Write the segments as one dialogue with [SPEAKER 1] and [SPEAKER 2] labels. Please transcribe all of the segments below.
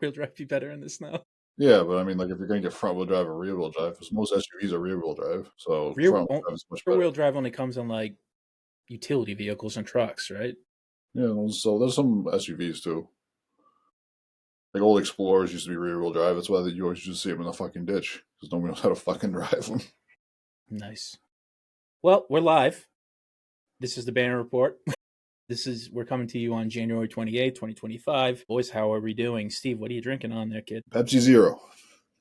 [SPEAKER 1] Real drive be better in the snow.
[SPEAKER 2] Yeah, but I mean, like if you're gonna get front wheel drive or rear wheel drive, because most SUVs are rear wheel drive, so
[SPEAKER 1] Rear
[SPEAKER 2] front wheel drive is much better.
[SPEAKER 1] wheel drive only comes in like utility vehicles and trucks, right?
[SPEAKER 2] Yeah, so there's some SUVs too. Like old Explorers used to be rear wheel drive. That's why you always just see them in the fucking ditch because nobody knows how to fucking drive them.
[SPEAKER 1] Nice. Well, we're live. This is the Banner Report. We're coming to you on January 28th, 2025. Boys, how are we doing? Steve, what are you drinking on there, kid?
[SPEAKER 2] Pepsi Zero.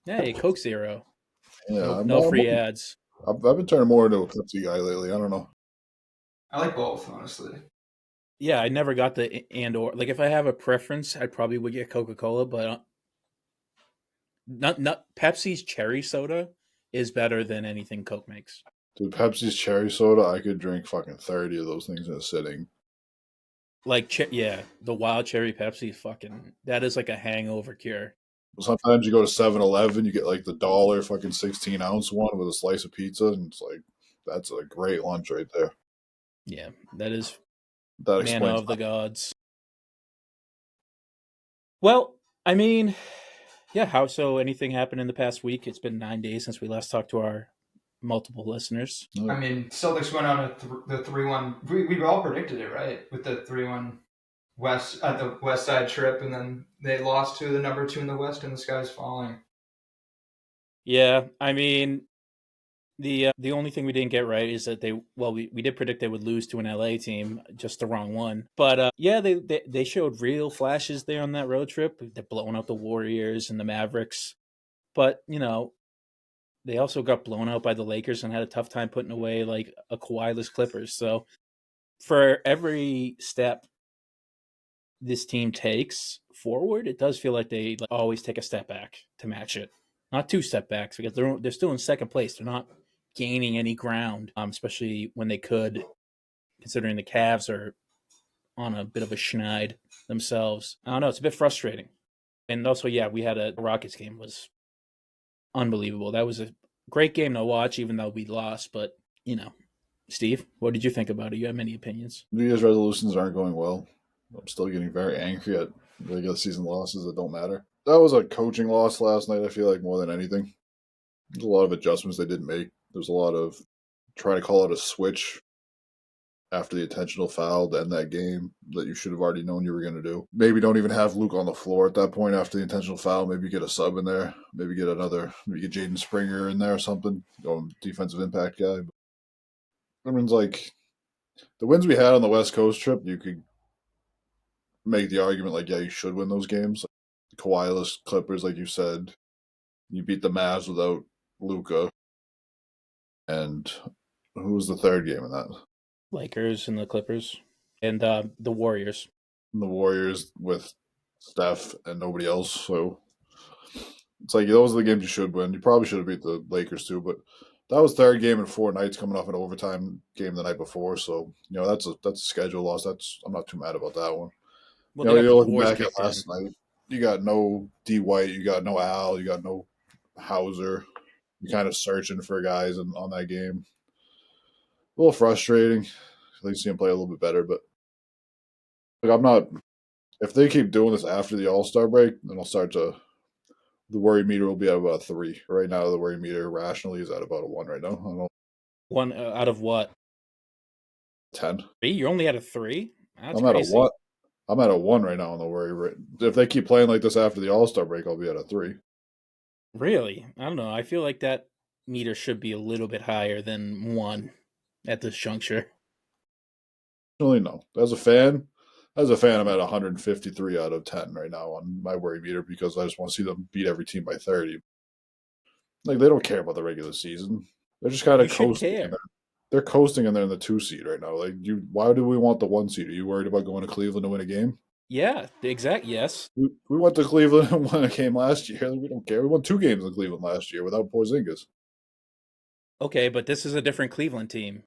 [SPEAKER 1] Hey, Coke Zero.
[SPEAKER 2] Yeah,
[SPEAKER 1] No free ads.
[SPEAKER 2] I've been turning more into a Pepsi guy lately. I don't know.
[SPEAKER 3] I like both, honestly.
[SPEAKER 1] Yeah, I never got the and or. Like, if I have a preference, I probably would get Coca-Cola, but not Pepsi's cherry soda is better than anything Coke makes.
[SPEAKER 2] Dude, Pepsi's cherry soda, I could drink fucking 30 of those things in a sitting.
[SPEAKER 1] Like, yeah, the wild cherry Pepsi, that is like a hangover cure.
[SPEAKER 2] Sometimes you go to 7-Eleven, you get like the dollar fucking 16-ounce one with a slice of pizza, and it's like, that's a great lunch right there.
[SPEAKER 1] Yeah, that is
[SPEAKER 2] That
[SPEAKER 1] manna
[SPEAKER 2] explains
[SPEAKER 1] of the gods. Well, I mean, yeah, so anything happened in the past week? It's been 9 days since we last talked to our multiple listeners.
[SPEAKER 3] I mean, Celtics went on the 3-1. We all predicted it, right? With the 3-1 West at the West Side trip, and then they lost to the number 2 in the West, and the sky's falling.
[SPEAKER 1] Yeah, I mean, the only thing we didn't get right is that we did predict they would lose to an LA team, just the wrong one. But yeah, they showed real flashes there on that road trip. They're blowing out the Warriors and the Mavericks, but they also got blown out by the Lakers and had a tough time putting away like a Kawhi-less Clippers. So for every step this team takes forward, it does feel like they always take a step back to match it. Not 2 step backs because they're still in second place. They're not gaining any ground, especially when they could, considering the Cavs are on a bit of a schneid themselves. I don't know. It's a bit frustrating. And also, yeah, we had a Rockets game was unbelievable. That was a great game to watch, even though we lost. But, Steve, what did you think about it? You have many opinions.
[SPEAKER 2] New Year's resolutions aren't going well. I'm still getting very angry at regular season losses that don't matter. That was a coaching loss last night, I feel like, more than anything. There's a lot of adjustments they didn't make. There's a lot of trying to call it a switch after the intentional foul to end that game that you should have already known you were going to do. Maybe don't even have Luke on the floor at that point after the intentional foul. Maybe get a sub in there. Maybe get Jaden Springer in there or something. Defensive impact guy. I mean, it's like the wins we had on the West Coast trip, you could make the argument like, yeah, you should win those games. Like, Kawhi-less Clippers, like you said. You beat the Mavs without Luka. And who was the third game in that?
[SPEAKER 1] Lakers and the Clippers and the Warriors.
[SPEAKER 2] The Warriors with Steph and nobody else. So it's like those are the games you should win. You probably should have beat the Lakers too, but that was third game in 4 nights coming off an overtime game the night before. So, that's a schedule loss. I'm not too mad about that one.
[SPEAKER 1] Well,
[SPEAKER 2] You're looking back at last night. You got no D White, you got no Al, you got no Hauser. You're kind of searching for guys on that game. A little frustrating. I'd like to see him play a little bit better, but I'm not. If they keep doing this after the All-Star break, then I'll start to. The worry meter will be at about a 3. Right now, the worry meter rationally is at about a 1 right now. I don't know.
[SPEAKER 1] 1 out of what?
[SPEAKER 2] 10.
[SPEAKER 1] You're only at a 3? That's
[SPEAKER 2] I'm
[SPEAKER 1] crazy.
[SPEAKER 2] At a 1. I'm at a 1 right now on the worry. If they keep playing like this after the All-Star break, I'll be at a 3.
[SPEAKER 1] Really? I don't know. I feel like that meter should be a little bit higher than 1 at this juncture.
[SPEAKER 2] Really, no. As a fan, I'm at 153 out of 10 right now on my worry meter because I just want to see them beat every team by 30. Like, they don't care about the regular season. They're just kind of coasting. They're coasting and they're in the 2 seed right now. Like, why do we want the 1 seed? Are you worried about going to Cleveland to win a game?
[SPEAKER 1] Yeah, exactly. Yes.
[SPEAKER 2] We went to Cleveland and won a game last year. We don't care. We won 2 games in Cleveland last year without Porzingis.
[SPEAKER 1] Okay, but this is a different Cleveland team.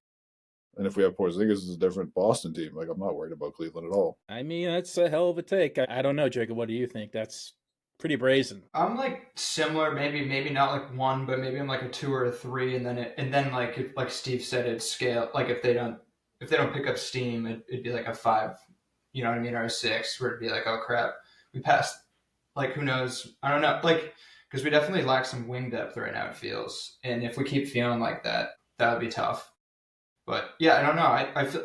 [SPEAKER 2] And if we have Porzingis, it's a different Boston team. Like, I'm not worried about Cleveland at all.
[SPEAKER 1] I mean, that's a hell of a take. I don't know, Jacob. What do you think? That's pretty brazen.
[SPEAKER 3] I'm like similar, maybe not like 1, but maybe I'm like a 2 or a 3, and then like if, like Steve said, it's scale. Like if they don't pick up steam, it'd be like a 5, you know what I mean, or a 6, where it'd be like, oh crap, we passed Like, who knows? I don't know. Like, because we definitely lack some wing depth right now, it feels. And if we keep feeling like that, that would be tough. But yeah, I don't know.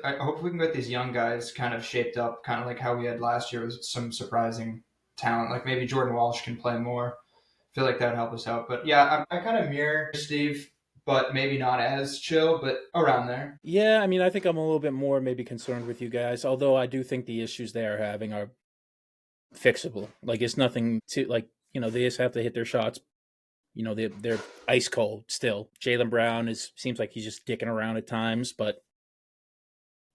[SPEAKER 3] I hope we can get these young guys kind of shaped up, kind of like how we had last year with some surprising talent. Like maybe Jordan Walsh can play more. I feel like that would help us out. But yeah, I kind of mirror Steve, but maybe not as chill, but around there.
[SPEAKER 1] Yeah, I mean, I think I'm a little bit more maybe concerned with you guys, although I do think the issues they are having are fixable. Like it's nothing to like, they just have to hit their shots. They're ice cold still. Jaylen Brown seems like he's just dicking around at times, but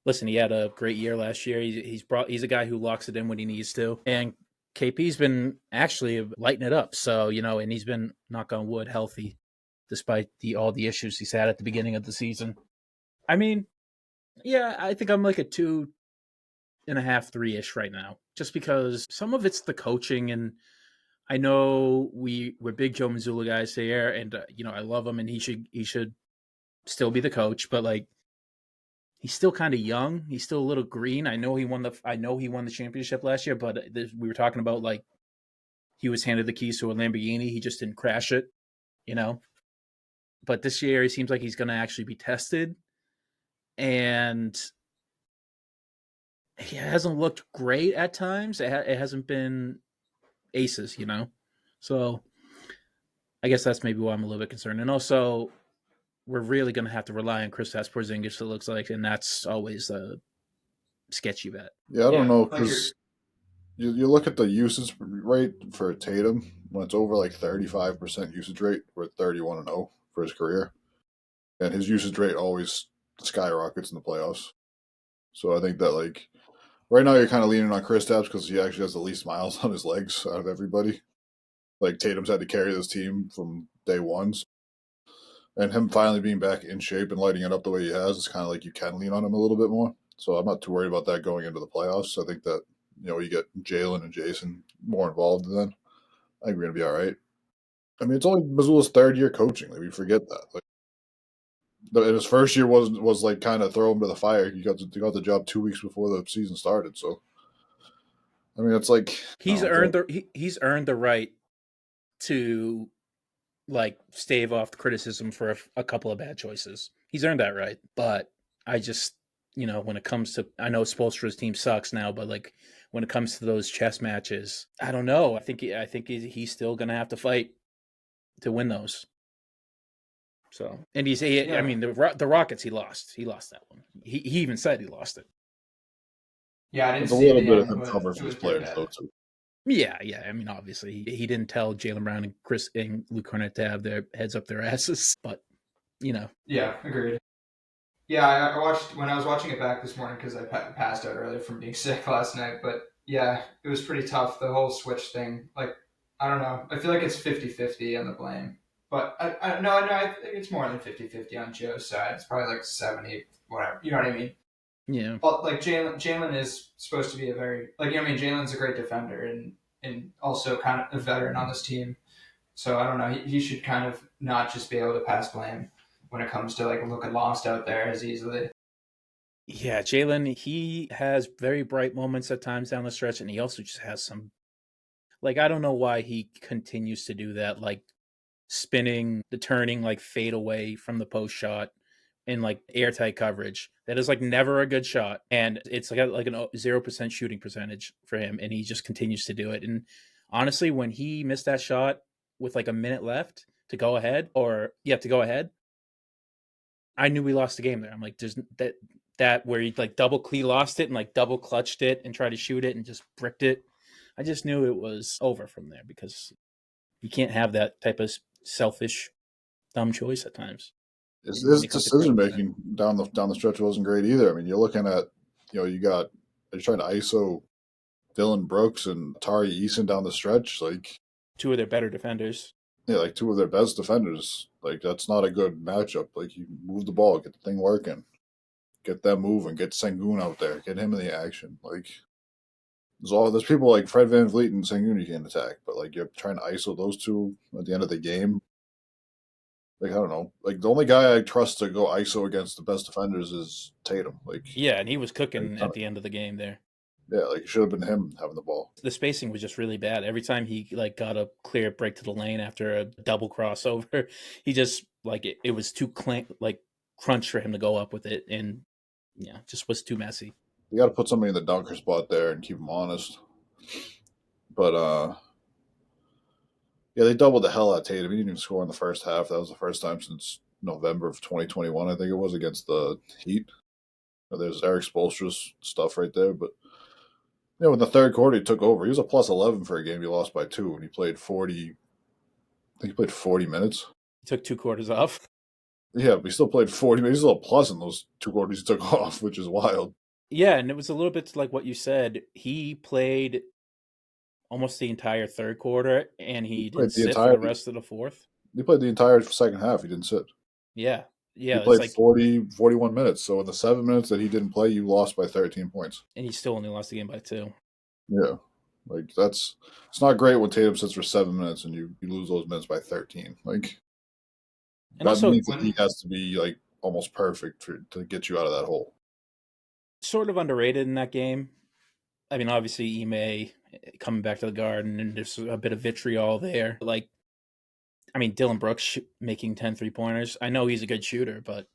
[SPEAKER 1] listen, he had a great year last year. He's a guy who locks it in when he needs to, and KP's been actually lighting it up. So and he's been, knock on wood, healthy despite all the issues he's had at the beginning of the season. I mean, yeah, I think I'm like a 2.5, 3-ish right now, just because some of it's the coaching, and I know we're big Joe Mazzulla guys here, and I love him, and he should still be the coach, but like he's still kind of young. He's still a little green. I know he won the championship last year, but we were talking about like he was handed the keys to a Lamborghini. He just didn't crash it, you know. But this year, he seems like he's going to actually be tested, and he hasn't looked great at times. It hasn't been aces, So I guess that's maybe why I'm a little bit concerned. And also, we're really going to have to rely on Kristaps Porzingis, it looks like, and that's always a sketchy bet.
[SPEAKER 2] Yeah, I don't
[SPEAKER 3] Yeah,
[SPEAKER 2] know
[SPEAKER 3] like you're.
[SPEAKER 2] because you look at the usage rate for Tatum when it's over like 35% usage rate, we're 31-0 for his career, and his usage rate always skyrockets in the playoffs. So I think that like right now you're kind of leaning on Kristaps because he actually has the least miles on his legs out of everybody. Like Tatum's had to carry this team from day one, and him finally being back in shape and lighting it up the way he has, it's kind of like you can lean on him a little bit more. So I'm not too worried about that going into the playoffs. I think that you get Jalen and Jason more involved. Then I think we're gonna be all right. I mean, it's only Missoula's third year coaching. Like we forget that. Like his first year was like kind of throw him to the fire. He got the job 2 weeks before the season started. So I mean, it's like I
[SPEAKER 1] He's
[SPEAKER 2] don't know,
[SPEAKER 1] earned he's earned the right to like stave off the criticism for a couple of bad choices. He's earned that right, but I just when it comes to, I know Spoelstra's team sucks now, but like when it comes to those chess matches, I don't know. I think he's still gonna have to fight to win those. So, and I
[SPEAKER 3] Yeah,
[SPEAKER 1] mean, the Rockets, he lost that one. He even said he lost it.
[SPEAKER 3] yeah. I didn't
[SPEAKER 2] it's a
[SPEAKER 3] see
[SPEAKER 2] little
[SPEAKER 3] the
[SPEAKER 2] bit of
[SPEAKER 3] end,
[SPEAKER 2] him
[SPEAKER 3] but
[SPEAKER 2] cover
[SPEAKER 3] it
[SPEAKER 2] for
[SPEAKER 3] was
[SPEAKER 2] his
[SPEAKER 3] pretty
[SPEAKER 2] players
[SPEAKER 3] bad.
[SPEAKER 2] though too.
[SPEAKER 1] Yeah. I mean, obviously, he didn't tell Jaylen Brown and Chris and Luke Cornett to have their heads up their asses, but you know,
[SPEAKER 3] Yeah, agreed. Yeah, I watched when I was watching it back this morning because I passed out early from being sick last night. But yeah, it was pretty tough. The whole switch thing. Like, I don't know. I feel like it's 50-50 on the blame. But I think it's more than 50-50 on Joe's side. It's probably like 70, whatever. You know what I mean?
[SPEAKER 1] yeah.
[SPEAKER 3] But like Jalen is supposed to be a very like Jalen's a great defender and also kind of a veteran on this team. So I don't know. He should kind of not just be able to pass blame when it comes to like looking lost out there as easily.
[SPEAKER 1] Yeah, Jalen, he has very bright moments at times down the stretch, and he also just has some, like, I don't know why he continues to do that, like spinning, the turning, like fade away from the post shot in like airtight coverage. That is like never a good shot, and it's like an 0% shooting percentage for him, and he just continues to do it. And honestly, when he missed that shot with like a minute left to go ahead, I knew we lost the game there. I'm like, there's that where he like he lost it and like double clutched it and tried to shoot it and just bricked it. I just knew it was over from there because you can't have that type of selfish, dumb choice at times.
[SPEAKER 2] His
[SPEAKER 1] When it comes to clutch
[SPEAKER 2] decision
[SPEAKER 1] percent.
[SPEAKER 2] making down the stretch wasn't great either. I mean, you're looking at you're trying to ISO Dillon Brooks and Tari Eason down the stretch, like
[SPEAKER 1] Two of their better defenders.
[SPEAKER 2] yeah, like two of their best defenders. Like that's not a good matchup. Like you move the ball, get the thing working, get them moving, get Sengun out there, get him in the action. Like there's people like Fred VanVleet and Sengun you can attack, but like you're trying to ISO those two at the end of the game. Like I don't know. Like the only guy I trust to go ISO against the best defenders is Tatum. Like
[SPEAKER 1] Yeah, and he was
[SPEAKER 2] I
[SPEAKER 1] cooking
[SPEAKER 2] kind
[SPEAKER 1] at the end of the game there.
[SPEAKER 2] Yeah, like it should have been him having the ball.
[SPEAKER 1] The spacing was just really bad. Every time he like got a clear break to the lane after a double crossover, he just like it was too crunch for him to go up with it, and yeah, just was too messy.
[SPEAKER 2] You got to put somebody in the dunker spot there and keep him honest. But yeah, they doubled the hell out of Tatum. He didn't even score in the first half. That was the first time since November of 2021, I think it was, against the Heat. There's Eric Spoelstra's stuff right there. But in the third quarter, he took over. He was a plus 11 for a game he lost by 2, and he played 40. I think he played 40 minutes.
[SPEAKER 1] He took 2 quarters off.
[SPEAKER 2] Yeah, but he still played 40 minutes. He's still a plus in those 2 quarters he took off, which is wild.
[SPEAKER 1] Yeah, and it was a little bit like what you said. He played almost the entire third quarter, and he didn't sit for the rest of the fourth.
[SPEAKER 2] He played the entire second half. He didn't sit.
[SPEAKER 1] Yeah.
[SPEAKER 2] He played 41 minutes. So in the 7 minutes that he didn't play, you lost by 13 points.
[SPEAKER 1] And he still only lost the game by 2.
[SPEAKER 2] Yeah. Like, it's not great when Tatum sits for 7 minutes and you lose those minutes by 13. Like, and that also means that he has to be, like, almost perfect to get you out of that hole.
[SPEAKER 1] Sort of underrated in that game. I mean, obviously, Ime coming back to the Garden, and there's a bit of vitriol there. Like, I mean, Dillon Brooks making 10 3-pointers. I know he's a good shooter, but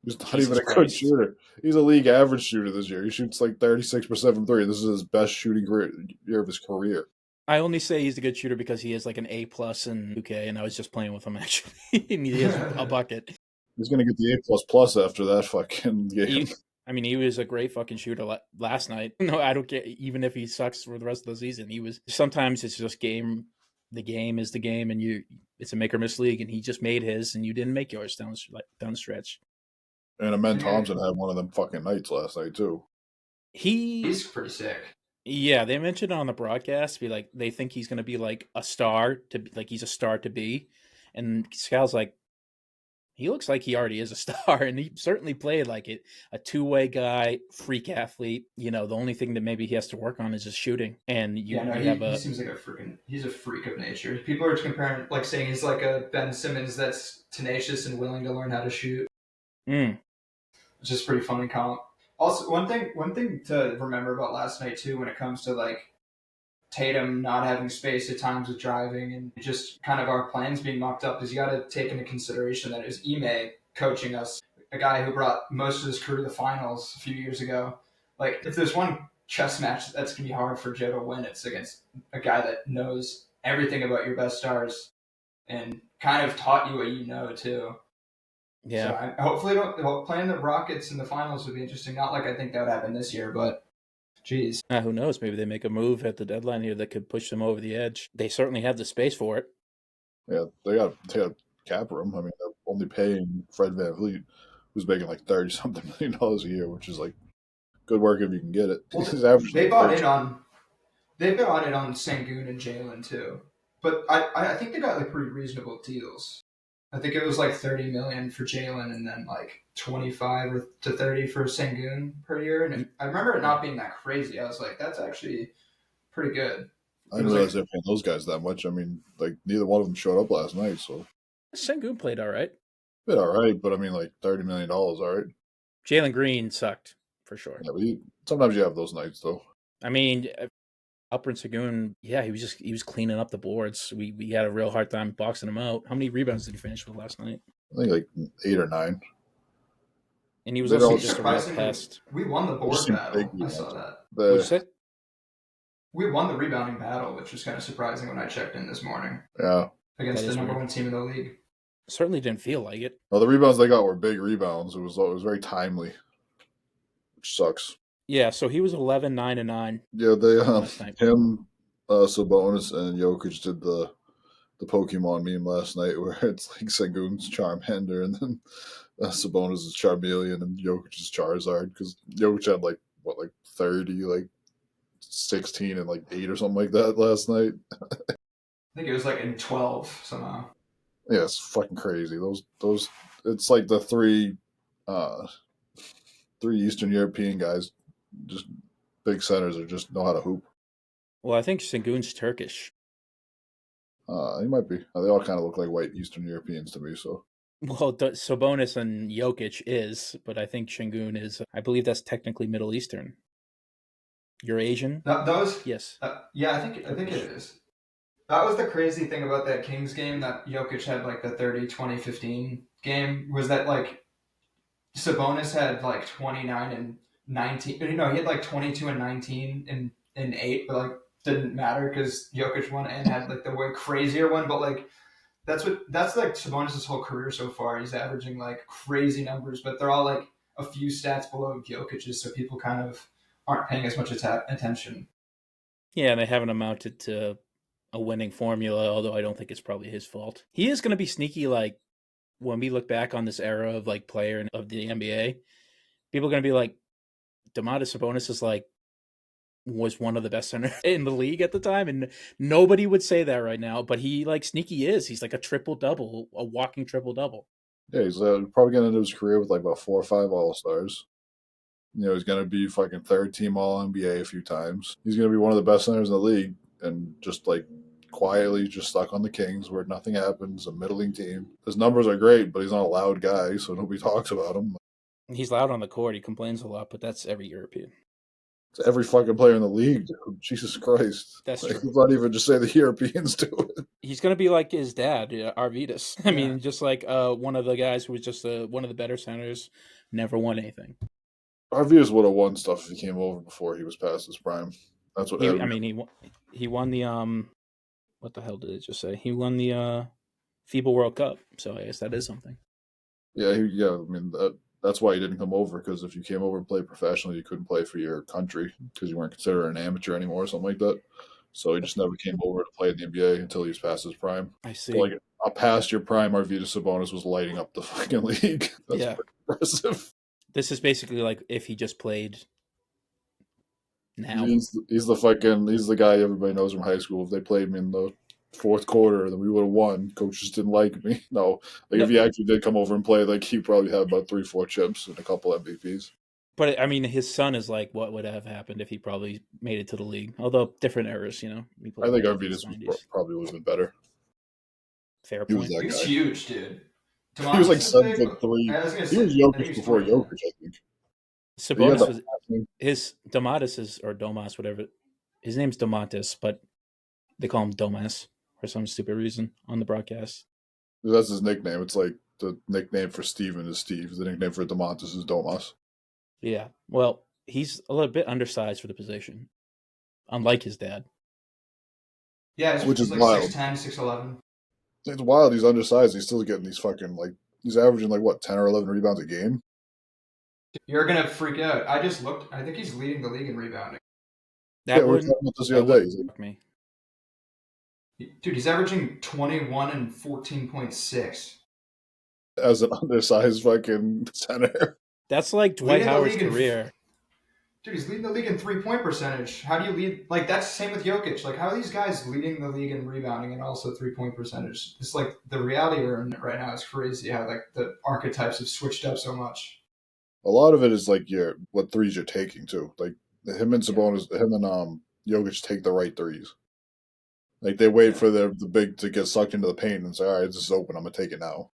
[SPEAKER 2] he's not even a good shooter. He's a league average shooter this year. He shoots like 36% from 3. This is his best shooting year of his career.
[SPEAKER 1] I only say he's a good shooter because he has like an A+ in 2K, and I was just playing with him actually. And he has a bucket.
[SPEAKER 2] He's gonna get the A++ after that fucking game.
[SPEAKER 1] He was a great fucking shooter last night. No, I don't care. Even if he sucks for the rest of the season, he was. Sometimes it's just game. The game is the game, and it's a make or miss league, and he just made his, and you didn't make yours down the stretch.
[SPEAKER 2] And Amen Thompson had one of them fucking nights last night too.
[SPEAKER 3] He's pretty sick.
[SPEAKER 1] Yeah, they mentioned on the broadcast, be like they think he's going to be like a star he's a star to be, and Scal's like, he looks like he already is a star, and he certainly played like it. A two-way guy, freak athlete. The only thing that maybe he has to work on is his shooting. And
[SPEAKER 3] he seems like he's a freak of nature. People are comparing, like saying he's like a Ben Simmons that's tenacious and willing to learn how to shoot. Which is pretty funny comp. Also, one thing to remember about last night too, when it comes to like Tatum not having space at times with driving and just kind of our plans being mocked up, is you got to take into consideration that it was Ime coaching us, a guy who brought most of his crew to the finals a few years ago. Like, if there's one chess match that's going to be hard for Joe to win, it's against a guy that knows everything about your best stars and kind of taught you what you know, too.
[SPEAKER 1] Yeah.
[SPEAKER 3] So hopefully playing the Rockets in the finals would be interesting. Not like I think that would happen this year, but jeez.
[SPEAKER 1] Who knows? Maybe they make a move at the deadline here that could push them over the edge. They certainly have the space for it.
[SPEAKER 2] Yeah, they got cap room. I mean, they're only paying Fred VanVleet, who's making like $30-something million a year, which is like good work if you can get it.
[SPEAKER 3] Well, they bought in on Sengun and Jalen too, but I think they got like pretty reasonable deals. I think it was like $30 million for Jalen and then like 25 to 30 for Sengun per year. And I remember it not being that crazy. I was like, that's actually pretty good.
[SPEAKER 2] I didn't realize they're paying those guys that much. I mean, like neither one of them showed up last night, so
[SPEAKER 1] Sengun played all right.
[SPEAKER 2] Played all right, but I mean, like $30 million, all right.
[SPEAKER 1] Jalen Green sucked for sure.
[SPEAKER 2] Yeah, but sometimes you have those nights though.
[SPEAKER 1] I mean, Alperen Sengun, yeah, he was cleaning up the boards. We had a real hard time boxing him out. How many rebounds did he finish with last night?
[SPEAKER 2] I think like 8 or 9.
[SPEAKER 1] And he was also just a real pest.
[SPEAKER 3] We won the board battle. I saw that.
[SPEAKER 1] What'd you say?
[SPEAKER 3] We won the rebounding battle, which was kind of surprising when I checked in this morning.
[SPEAKER 2] Yeah.
[SPEAKER 3] Against the number 1 team in the league.
[SPEAKER 1] Certainly didn't feel like it.
[SPEAKER 2] Well, the rebounds they got were big rebounds. It was very timely, which sucks.
[SPEAKER 1] Yeah, so he was 11, 9, and 9.
[SPEAKER 2] Yeah, him, Sabonis, and Jokic did the Pokemon meme last night where it's like Sengun's Charmander and then Sabonis is Charmeleon and Jokic is Charizard because Jokic had like 30, like 16 and like 8 or something like that last night.
[SPEAKER 3] I think it was like in 12 somehow.
[SPEAKER 2] Yeah, it's fucking crazy. Those it's like the three Eastern European guys, just big centers, that just know how to hoop.
[SPEAKER 1] Well, I think Sengun's Turkish.
[SPEAKER 2] He might be. They all kind of look like white Eastern Europeans to me. So.
[SPEAKER 1] Well, Sabonis and Jokic is, but I think Sengun is. I believe that's technically Middle Eastern. You're Asian?
[SPEAKER 3] That was
[SPEAKER 1] Yes.
[SPEAKER 3] yeah, I think it is. That was the crazy thing about that Kings game that Jokic had like the 30, 20, 15 game was that like Sabonis had like 29 and 19. You know, he had like 22 and 19 in 8, but like didn't matter because Jokic won and had like the way crazier one. But like that's like Sabonis' whole career so far. He's averaging like crazy numbers, but they're all like a few stats below Jokic's, so people kind of aren't paying as much attention.
[SPEAKER 1] Yeah, and they haven't amounted to a winning formula, although I don't think it's probably his fault. He is going to be sneaky, like, when we look back on this era of, like, player of the NBA, people are going to be like, Domantas Sabonis is, like, was one of the best centers in the league at the time, and nobody would say that right now, but he, like, sneaky is. He's like a triple-double, a walking triple-double.
[SPEAKER 2] Yeah, he's probably going to end his career with like about 4 or 5 All-Stars. You know, he's going to be fucking third team All NBA a few times. He's going to be one of the best centers in the league, and just like quietly just stuck on the Kings where nothing happens, a middling team. His numbers are great, but he's not a loud guy, so nobody talks about him.
[SPEAKER 1] He's loud on the court. He complains a lot, but that's every European.
[SPEAKER 2] It's every fucking player in the league, dude. Jesus Christ.
[SPEAKER 1] That's
[SPEAKER 2] like,
[SPEAKER 1] true.
[SPEAKER 2] Let's not even just say the Europeans do it.
[SPEAKER 1] He's going to be like his dad, Arvidas. I mean, just like one of the guys who was just one of the better centers, never won anything.
[SPEAKER 2] Arvidas would have won stuff if he came over before he was past his prime. That's what
[SPEAKER 1] he won the what the hell did it just say? He won the FIBA World Cup, so I guess that is something.
[SPEAKER 2] Yeah, I mean that's why he didn't come over, because if you came over and played professionally, you couldn't play for your country because you weren't considered an amateur anymore or something like that. So he just never came over to play in the NBA until he was past his prime.
[SPEAKER 1] I see.
[SPEAKER 2] So like past your prime, Arvidas Sabonis was lighting up the fucking league. That's pretty impressive.
[SPEAKER 1] This is basically like if he just played now.
[SPEAKER 2] He's the guy everybody knows from high school. If they played me in the fourth quarter, then we would have won. Coach just didn't like me. No, if he actually did come over and play, like he probably had about 3-4 chips and a couple MVPs.
[SPEAKER 1] But I mean, his son is like, what would have happened if he probably made it to the league? Although different eras, I
[SPEAKER 2] think Arvidas probably would have been better.
[SPEAKER 1] Fair point.
[SPEAKER 3] He was huge, dude.
[SPEAKER 2] He was like 7'3". He was Jokic before Jokic, I think.
[SPEAKER 1] Sabonis was his Domantas or Domas, whatever. His name's Domantas, but they call him Domas for some stupid reason on the broadcast.
[SPEAKER 2] That's his nickname. It's like the nickname for Steven is Steve. The nickname for Domantas is Domas.
[SPEAKER 1] Yeah. Well, he's a little bit undersized for the position, unlike his dad.
[SPEAKER 3] Yeah,
[SPEAKER 2] which is
[SPEAKER 3] like
[SPEAKER 2] wild.
[SPEAKER 3] 6'10", 6'11".
[SPEAKER 2] It's wild. He's undersized. He's still getting these fucking he's averaging 10 or 11 rebounds a game.
[SPEAKER 3] You're gonna freak out. I just looked. I think he's leading the league in rebounding.
[SPEAKER 2] We were talking about this the other day.
[SPEAKER 3] Dude, he's averaging 21 and 14.6
[SPEAKER 2] as an undersized fucking center.
[SPEAKER 1] That's like Dwight Howard's career.
[SPEAKER 3] Dude, he's leading the league in 3-point percentage. How do you lead? Like, that's the same with Jokic. Like, how are these guys leading the league in rebounding and also 3-point percentage? It's like the reality we're in right now is crazy how like the archetypes have switched up so much.
[SPEAKER 2] A lot of it is like what threes you're taking too. Like him and Sabonis, him and Jokic take the right threes. Like they wait for the big to get sucked into the paint and say, "All right, this is open. I'm gonna take it now."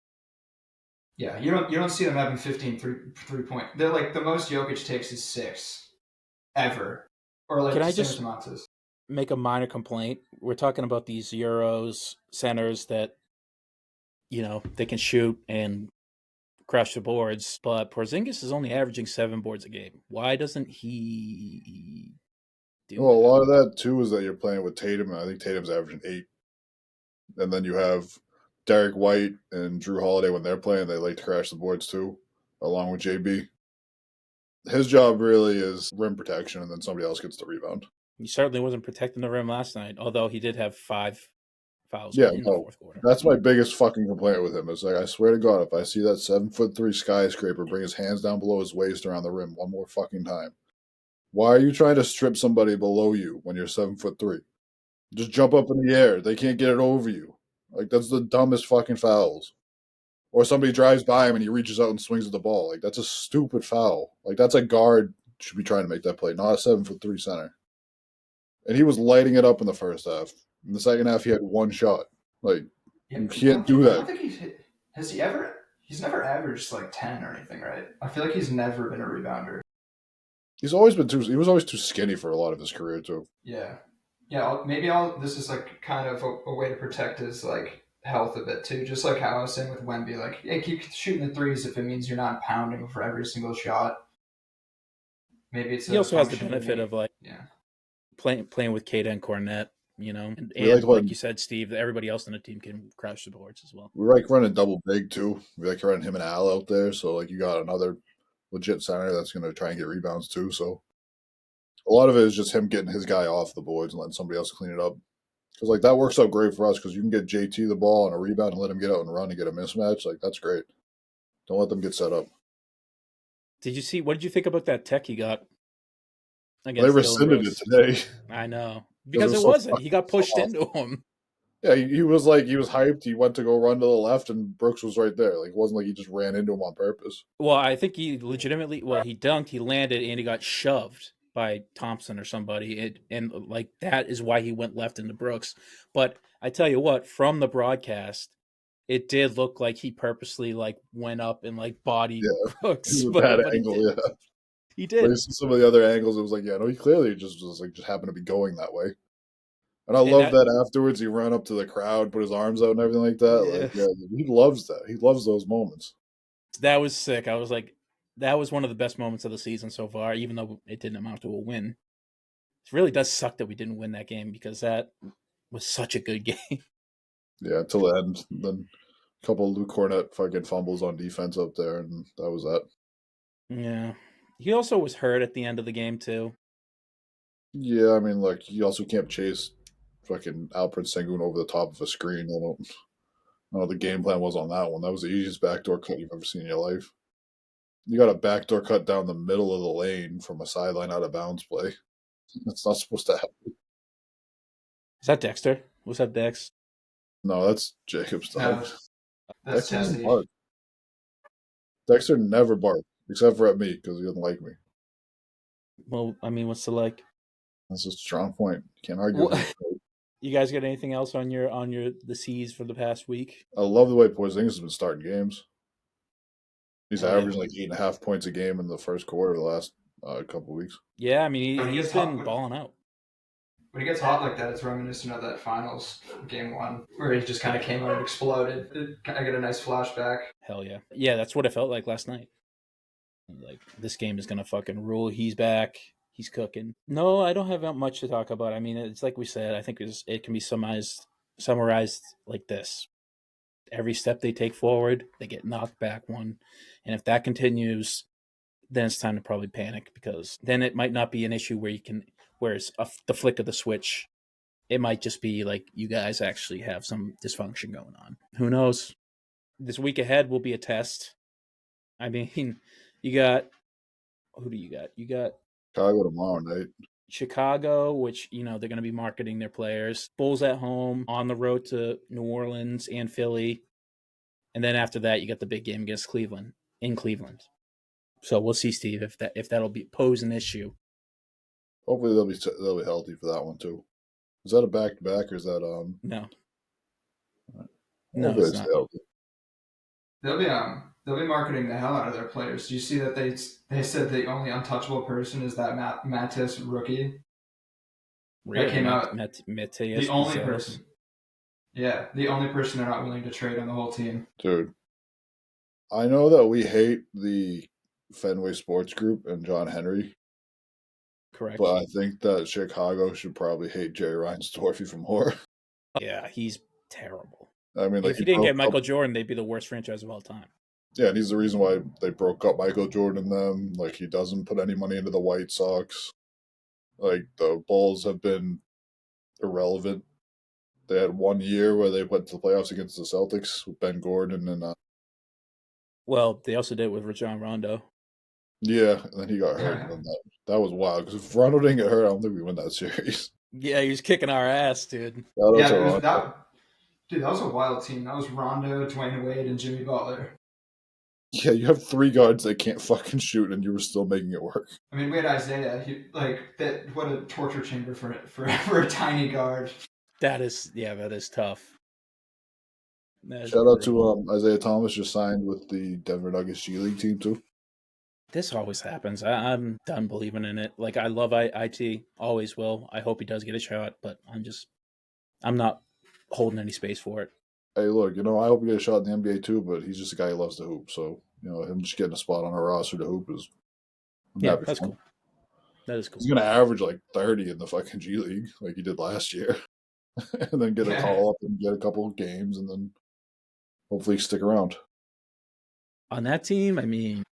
[SPEAKER 3] Yeah, you don't see them having 15 3-point. They're like the most Jokic takes is 6 ever, or like.
[SPEAKER 1] Can I just make a minor complaint? We're talking about these Euros centers that they can shoot and crash the boards, but Porzingis is only averaging 7 boards a game. Why doesn't he do
[SPEAKER 2] Well, a lot of that too is that you're playing with Tatum, and I think Tatum's averaging 8. And then you have Derek White and Drew Holiday when they're playing, they like to crash the boards too, along with JB. His job really is rim protection, and then somebody else gets the rebound.
[SPEAKER 1] He certainly wasn't protecting the rim last night, although he did have 5 fouls in the fourth quarter.
[SPEAKER 2] That's my biggest fucking complaint with him. Is like, I swear to God, if I see that 7'3" skyscraper bring his hands down below his waist around the rim one more fucking time, why are you trying to strip somebody below you when you're 7'3"? Just jump up in the air. They can't get it over you. Like, that's the dumbest fucking fouls. Or somebody drives by him and he reaches out and swings at the ball. Like, that's a stupid foul. Like, that's a guard should be trying to make that play, not a 7'3" center. And he was lighting it up in the first half. In the second half, he had 1 shot. Like, you can't do that.
[SPEAKER 3] I don't think has he ever? He's never averaged like 10 or anything, right? I feel like he's never been a rebounder.
[SPEAKER 2] He was always too skinny for a lot of his career too.
[SPEAKER 3] Yeah, maybe this is like kind of a way to protect his like health a bit too. Just like how I was saying with Wemby, like yeah, keep shooting the threes if it means you're not pounding for every single shot. Maybe it's
[SPEAKER 1] He
[SPEAKER 3] a
[SPEAKER 1] also has the
[SPEAKER 3] function to
[SPEAKER 1] benefit of
[SPEAKER 3] make.
[SPEAKER 1] like
[SPEAKER 3] Yeah,
[SPEAKER 1] playing with Kata and Cornette,
[SPEAKER 2] We like
[SPEAKER 1] and like
[SPEAKER 2] when
[SPEAKER 1] you said, Steve, everybody else on the team can crush the boards as well.
[SPEAKER 2] we like running double big too. We like running him and Al out there, so like you got another legit center that's going to try and get rebounds too. So a lot of it is just him getting his guy off the boards and letting somebody else clean it up. Because like that works out great for us because you can get JT the ball on a rebound and let him get out and run and get a mismatch. Like that's great. Don't let them get set up.
[SPEAKER 1] Did you see? What did you think about that tech he got
[SPEAKER 2] They
[SPEAKER 1] against Dillon
[SPEAKER 2] rescinded it
[SPEAKER 1] Brooks?
[SPEAKER 2] today
[SPEAKER 1] I know
[SPEAKER 2] because it
[SPEAKER 1] because
[SPEAKER 2] was
[SPEAKER 1] it
[SPEAKER 2] so
[SPEAKER 1] wasn't. He got pushed
[SPEAKER 2] soft.
[SPEAKER 1] into him.
[SPEAKER 2] Yeah, he was like he was hyped. He went to go run to the left, and Brooks was right there. Like it wasn't like he just ran into him on purpose.
[SPEAKER 1] Well, I think he legitimately. Well, he dunked, he landed, and he got shoved by Thompson or somebody. And like that is why he went left into Brooks. But I tell you what, from the broadcast, it did look like he purposely like went up and like bodied
[SPEAKER 2] Yeah, it
[SPEAKER 1] Brooks,
[SPEAKER 2] was a bad
[SPEAKER 1] but he
[SPEAKER 2] angle.
[SPEAKER 1] did.
[SPEAKER 2] Yeah,
[SPEAKER 1] He
[SPEAKER 2] but you
[SPEAKER 1] did.
[SPEAKER 2] see some of the other angles. It was like, yeah, no, he clearly just was like just happened to be going that way. And I
[SPEAKER 1] And
[SPEAKER 2] love
[SPEAKER 1] that
[SPEAKER 2] that afterwards he ran up to the crowd, put his arms out and everything like that.
[SPEAKER 1] yeah,
[SPEAKER 2] Like, yeah, he loves that. He loves those moments.
[SPEAKER 1] that was sick. I was like, that was one of the best moments of the season so far, even though it didn't amount to a win. It really does suck that we didn't win that game because that was such a good game.
[SPEAKER 2] Yeah, until the end. Then a couple of Luke Cornett fucking fumbles on defense up there, and that was that.
[SPEAKER 1] Yeah. He also was hurt at the end of the game too.
[SPEAKER 2] Yeah, I mean, like you also can't chase fucking Alfred Sengun over the top of a screen. I don't know what the game plan was on that one. That was the easiest backdoor cut you've ever seen in your life. You got a backdoor cut down the middle of the lane from a sideline out of bounds play. That's not supposed to happen.
[SPEAKER 1] Is that Dexter? Was that Dex?
[SPEAKER 2] No, that's Jacob's dog.
[SPEAKER 3] no, that's
[SPEAKER 2] Dexter doesn't
[SPEAKER 3] Tessie.
[SPEAKER 2] bark. Dexter never barked, except for at me because he doesn't like me.
[SPEAKER 1] Well, I mean, what's the like?
[SPEAKER 2] That's a strong point. Can't argue with
[SPEAKER 1] What?
[SPEAKER 2] it.
[SPEAKER 1] You guys got anything else on your the C's for the past week?
[SPEAKER 2] I love the way Porzingis has been starting games. He's
[SPEAKER 1] Hell yeah.
[SPEAKER 2] averaging like 8.5 points a game in the first quarter of the last couple of weeks.
[SPEAKER 1] Yeah, I mean
[SPEAKER 3] When he
[SPEAKER 1] he's
[SPEAKER 3] gets hot,
[SPEAKER 1] been balling out.
[SPEAKER 3] when he gets hot like that, it's reminiscent of that finals game one where he just kind of came out and exploded. I get a nice flashback.
[SPEAKER 1] Hell yeah. Yeah, that's what it felt like last night. Like this game is gonna fucking rule. He's back. He's cooking. No, I don't have much to talk about. I mean, it's like we said. I think it can be summarized like this: every step they take forward, they get knocked back one, and if that continues, then it's time to probably panic because then it might not be an issue where you can, whereas the flick of the switch, it might just be like you guys actually have some dysfunction going on. Who knows? This week ahead will be a test. I mean, you got who do you got? You got
[SPEAKER 2] Chicago tomorrow night.
[SPEAKER 1] Chicago, which they're going to be marketing their players. Bulls at home, on the road to New Orleans and Philly, and then after that, you got the big game against Cleveland in Cleveland. So we'll see, Steve, if that'll be pose an issue.
[SPEAKER 2] Hopefully they'll be healthy for that one too. Is that a back to back or is that
[SPEAKER 1] No, no,
[SPEAKER 2] hopefully
[SPEAKER 1] it's
[SPEAKER 2] they stay
[SPEAKER 1] not.
[SPEAKER 2] healthy.
[SPEAKER 3] They'll be marketing the hell out of their players. Do you see that they said the only untouchable person is that Mattis rookie that
[SPEAKER 1] Really,
[SPEAKER 3] came out? The
[SPEAKER 1] Mateus
[SPEAKER 3] only
[SPEAKER 1] Bezos.
[SPEAKER 3] person. Yeah, the only person they're not willing to trade on the whole team.
[SPEAKER 2] Dude, I know that we hate the Fenway Sports Group and John Henry,
[SPEAKER 1] Correct.
[SPEAKER 2] but I think that Chicago should probably hate Jerry Reinsdorf even more.
[SPEAKER 1] Yeah, he's terrible.
[SPEAKER 2] I mean, like
[SPEAKER 1] If
[SPEAKER 2] he
[SPEAKER 1] you didn't
[SPEAKER 2] broke
[SPEAKER 1] get
[SPEAKER 2] up.
[SPEAKER 1] Michael Jordan, they'd be the worst franchise of all time.
[SPEAKER 2] Yeah, and he's the reason why they broke up Michael Jordan and them. Like he doesn't put any money into the White Sox. Like the Bulls have been irrelevant. They had 1 year where they went to the playoffs against the Celtics with Ben Gordon and
[SPEAKER 1] Well, they also did it with Rajon Rondo.
[SPEAKER 2] yeah, and then he got hurt. And then that was wild because if Rondo didn't get hurt, I don't think we win that series.
[SPEAKER 1] Yeah, he was kicking our ass, dude.
[SPEAKER 2] Shout out
[SPEAKER 3] Yeah,
[SPEAKER 2] to
[SPEAKER 3] it was
[SPEAKER 2] Rondo.
[SPEAKER 3] that. Dude, that was a wild team. That was Rondo, Dwayne Wade, and Jimmy Butler.
[SPEAKER 2] Yeah, you have three guards that can't fucking shoot, and you were still making it work.
[SPEAKER 3] I mean, we had Isaiah. That. What a torture chamber for a tiny guard.
[SPEAKER 1] That is tough. That is
[SPEAKER 2] Shout out to
[SPEAKER 1] brutal.
[SPEAKER 2] Isaiah Thomas just signed with the Denver Nuggets G League team too.
[SPEAKER 1] This always happens. I'm done believing in it. Like, I love IT, always will. I hope he does get a shot, but I'm not holding any space for it.
[SPEAKER 2] Hey, look, I hope he gets a shot in the NBA too, but he's just a guy who loves to hoop. So, him just getting a spot on our roster to hoop I'm
[SPEAKER 1] Yeah,
[SPEAKER 2] happy
[SPEAKER 1] that's
[SPEAKER 2] for him.
[SPEAKER 1] cool. That is cool.
[SPEAKER 2] He's going to average like 30 in the fucking G League like he did last year. And then get a call up and get a couple of games and then hopefully stick around.
[SPEAKER 1] On that team, I mean,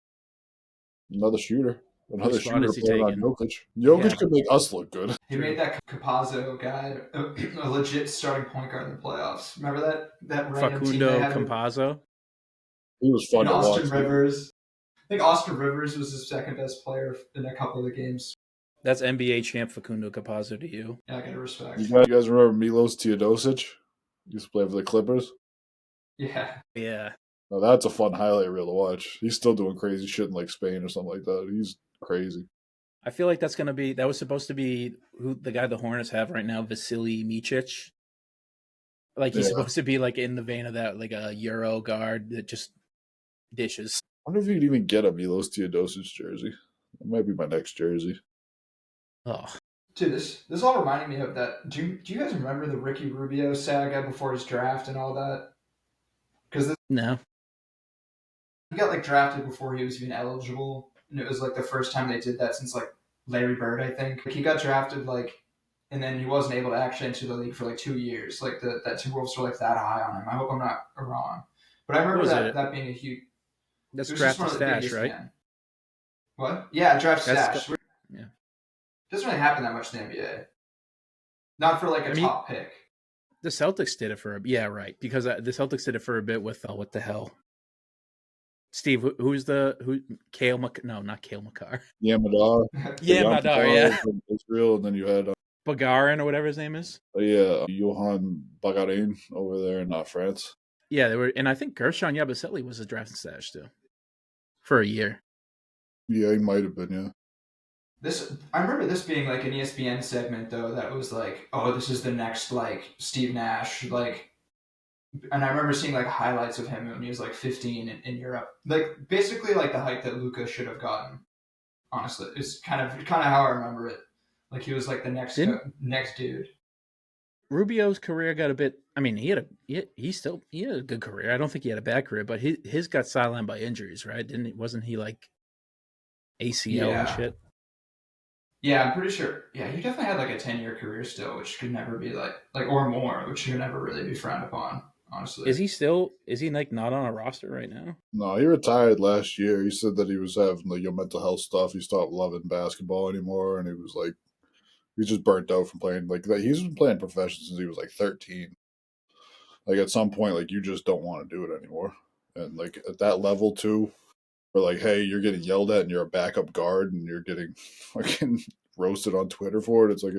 [SPEAKER 2] Another shooter. Another
[SPEAKER 1] spot
[SPEAKER 2] shooter
[SPEAKER 1] is he
[SPEAKER 2] playing on
[SPEAKER 1] taking?
[SPEAKER 2] Jokic. Jokic
[SPEAKER 1] Yeah.
[SPEAKER 2] could make us look good.
[SPEAKER 3] He made that Campazzo guy a legit starting point guard in the playoffs. Remember that random team they
[SPEAKER 1] Facundo
[SPEAKER 3] had with
[SPEAKER 1] Campazzo.
[SPEAKER 2] He was fun to
[SPEAKER 3] Austin
[SPEAKER 2] watch.
[SPEAKER 3] Rivers. I think Austin Rivers was the second best player in a couple of the games.
[SPEAKER 1] That's NBA champ Facundo Campazzo to you.
[SPEAKER 3] Yeah, I gotta respect.
[SPEAKER 2] You guys remember Milos Teodosic? He used to play for the Clippers.
[SPEAKER 3] Yeah.
[SPEAKER 1] Yeah.
[SPEAKER 2] Now that's a fun highlight reel to watch. He's still doing crazy shit in like Spain or something like that. He's crazy.
[SPEAKER 1] I feel like that was supposed to be who the guy the Hornets have right now, Vasily Micic. Like, he's supposed to be like in the vein of that, like a Euro guard that just dishes.
[SPEAKER 2] I wonder if you could even get a Milos Teodosic jersey. That might be my next jersey.
[SPEAKER 1] Oh,
[SPEAKER 3] Dude, this all reminded me of that. Do you guys remember the Ricky Rubio saga before his draft and all that? Because
[SPEAKER 1] no.
[SPEAKER 3] he got like drafted before he was even eligible, and it was like the first time they did that since like Larry Bird, I think. Like, he got drafted and then he wasn't able to actually enter the league for like 2 years. Like that Timberwolves were like that high on him. I hope I'm not wrong, but I remember that being a huge.
[SPEAKER 1] That's draft stash, right?
[SPEAKER 3] Man. What? Yeah, draft stash.
[SPEAKER 1] Yeah.
[SPEAKER 3] Doesn't really happen that much in the NBA. Not for like a top pick.
[SPEAKER 1] The Celtics did it for because the Celtics did it for a bit with what the hell? Steve, who's Cale McCarr? No, not Cale McCarr.
[SPEAKER 2] Yeah, Madar.
[SPEAKER 1] Madar, yeah.
[SPEAKER 2] From Israel, and then you had
[SPEAKER 1] Bagarin or whatever his name is.
[SPEAKER 2] Johan Bagarin over there in France.
[SPEAKER 1] Yeah, they were, and I think Gershon Yabusele was a draft stash too, for a year.
[SPEAKER 2] Yeah, he might have been. Yeah.
[SPEAKER 3] I remember this being like an ESPN segment though that was like, oh, this is the next like Steve Nash, like, and I remember seeing like highlights of him when he was like 15 in Europe, like basically like the height that Luka should have gotten. Honestly, it's kind of how I remember it. Like, he was like the next dude.
[SPEAKER 1] Rubio's career got a bit. I mean, he had a good career. I don't think he had a bad career, but his got sidelined by injuries, right? Wasn't he like ACL and shit?
[SPEAKER 3] Yeah, I'm pretty sure. Yeah, he definitely had like a 10-year career still, which could never be like or more, which could never really be frowned upon. Honestly,
[SPEAKER 1] is he like not on a roster right now?
[SPEAKER 2] No, he retired last year. He said that he was having like mental health stuff. He stopped loving basketball anymore, and he was like, he's just burnt out from playing. Like, he's been playing professional since he was like 13. Like, at some point, like, you just don't want to do it anymore. And like at that level too, where like, hey, you're getting yelled at and you're a backup guard and you're getting fucking roasted on Twitter for it. It's like,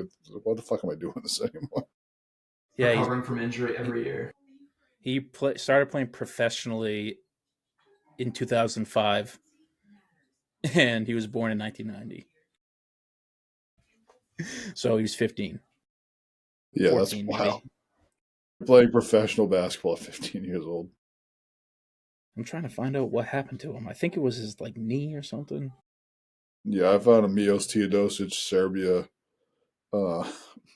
[SPEAKER 2] what the fuck am I doing this anymore?
[SPEAKER 3] Yeah, recovering from injury every year.
[SPEAKER 1] He started playing professionally in 2005, and he was born in 1990. So he was 15.
[SPEAKER 2] Yeah, 14, that's wild. Playing professional basketball at 15 years old.
[SPEAKER 1] I'm trying to find out what happened to him. I think it was his like knee or something.
[SPEAKER 2] Yeah, I found a Milos Teodosic Serbia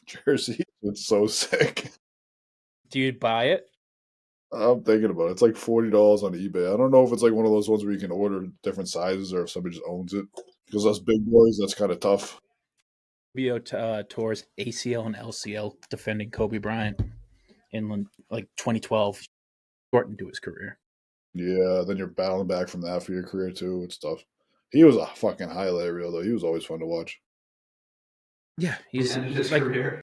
[SPEAKER 2] jersey. It's so sick.
[SPEAKER 1] Do you buy it?
[SPEAKER 2] I'm thinking about it. It's like $40 on eBay. I don't know if it's like one of those ones where you can order different sizes or if somebody just owns it. Because us big boys, that's kind of tough.
[SPEAKER 1] Rubio tours ACL and LCL defending Kobe Bryant in like 2012, shortened to his career.
[SPEAKER 2] Yeah, then you're battling back from that for your career too. It's tough. He was a fucking highlight reel though. He was always fun to watch.
[SPEAKER 1] Yeah,
[SPEAKER 3] he's ended his career.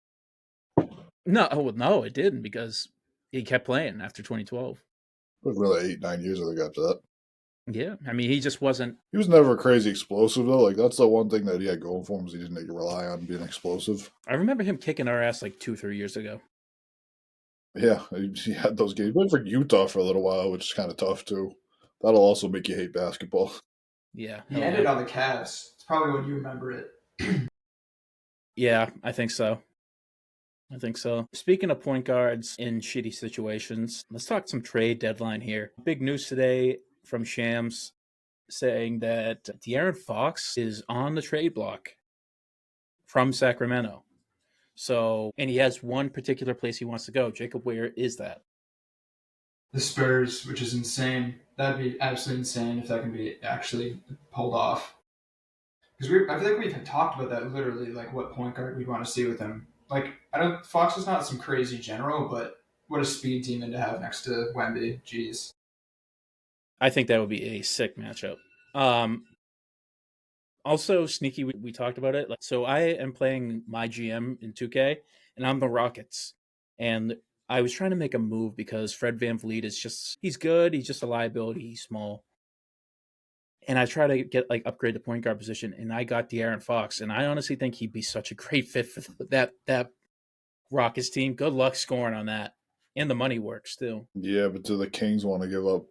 [SPEAKER 1] No, it didn't because he kept playing after 2012.
[SPEAKER 2] It was really 8-9 years I think after that.
[SPEAKER 1] Yeah, I mean, he just wasn't.
[SPEAKER 2] He was never crazy explosive though. Like that's the one thing that he had going for him, is he didn't rely on being explosive.
[SPEAKER 1] I remember him kicking our ass like 2-3 years ago.
[SPEAKER 2] Yeah, he had those games. He went for Utah for a little while, which is kind of tough too. That'll also make you hate basketball.
[SPEAKER 1] Yeah,
[SPEAKER 3] he ended on the Cavs. It's probably when you remember it.
[SPEAKER 1] Yeah, I think so. Speaking of point guards in shitty situations, let's talk some trade deadline here. Big news today from Shams. saying that De'Aaron Fox is on the trade block from Sacramento. So, and he has one particular place he wants to go. Jacob, where is that?
[SPEAKER 3] The Spurs, which is insane. That'd be absolutely insane if that can be actually pulled off. Because I feel like we've talked about that literally, like what point guard we'd want to see with him. Like, I don't, Fox is not some crazy general, but what a speed demon to have next to Wemby. Jeez.
[SPEAKER 1] I think that would be a sick matchup. Also, sneaky, we talked about it. So I am playing my GM in 2K, and I'm the Rockets. And I was trying to make a move because Fred VanVleet is just, he's good. He's just a liability. He's small. And I try to get upgrade the point guard position, and I got De'Aaron Fox. And I honestly think he'd be such a great fit for that Rockets team. Good luck scoring on that. And the money works too.
[SPEAKER 2] Yeah, but do the Kings want to give up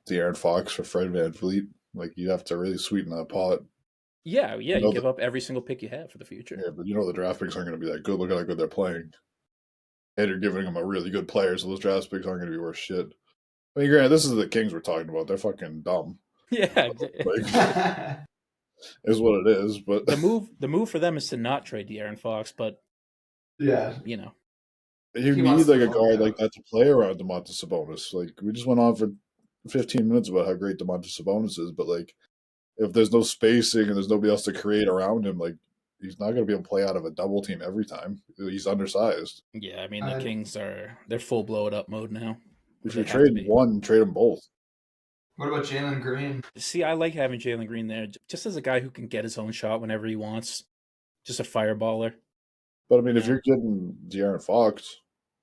[SPEAKER 2] De'Aaron Fox for Fred VanVleet? Like, you have to really sweeten that pot.
[SPEAKER 1] Yeah,
[SPEAKER 2] You
[SPEAKER 1] you
[SPEAKER 2] know
[SPEAKER 1] give up every single pick you have for the future.
[SPEAKER 2] Yeah, but you know the draft picks aren't going to be that good. Look at how good they're playing. And you're giving them a really good player, so those draft picks aren't going to be worth shit. I mean, granted, this is the Kings we're talking about. They're fucking dumb.
[SPEAKER 1] Yeah.
[SPEAKER 2] Like, is what it is. But
[SPEAKER 1] the move for them is to not trade De'Aaron Fox, but
[SPEAKER 3] yeah,
[SPEAKER 1] you know,
[SPEAKER 2] you
[SPEAKER 3] He
[SPEAKER 2] need
[SPEAKER 3] wants
[SPEAKER 2] like
[SPEAKER 3] to
[SPEAKER 2] a
[SPEAKER 3] fuck
[SPEAKER 2] guard
[SPEAKER 3] out.
[SPEAKER 2] like that to play around Domantas Sabonis. Like, we just went on for 15 minutes about how great Domantas Sabonis is, but like, if there's no spacing and there's nobody else to create around him, like, he's not going to be able to play out of a double team every time. He's undersized.
[SPEAKER 1] yeah. I mean, the Kings they're full blow it up mode now.
[SPEAKER 2] If
[SPEAKER 1] They
[SPEAKER 2] you're
[SPEAKER 1] have to
[SPEAKER 2] trading
[SPEAKER 1] be.
[SPEAKER 2] one, trade them both.
[SPEAKER 3] What about Jalen Green?
[SPEAKER 1] See, I like having Jalen Green there, just as a guy who can get his own shot whenever he wants. Just a fireballer.
[SPEAKER 2] But I mean, if
[SPEAKER 1] Yeah.
[SPEAKER 2] you're getting De'Aaron Fox,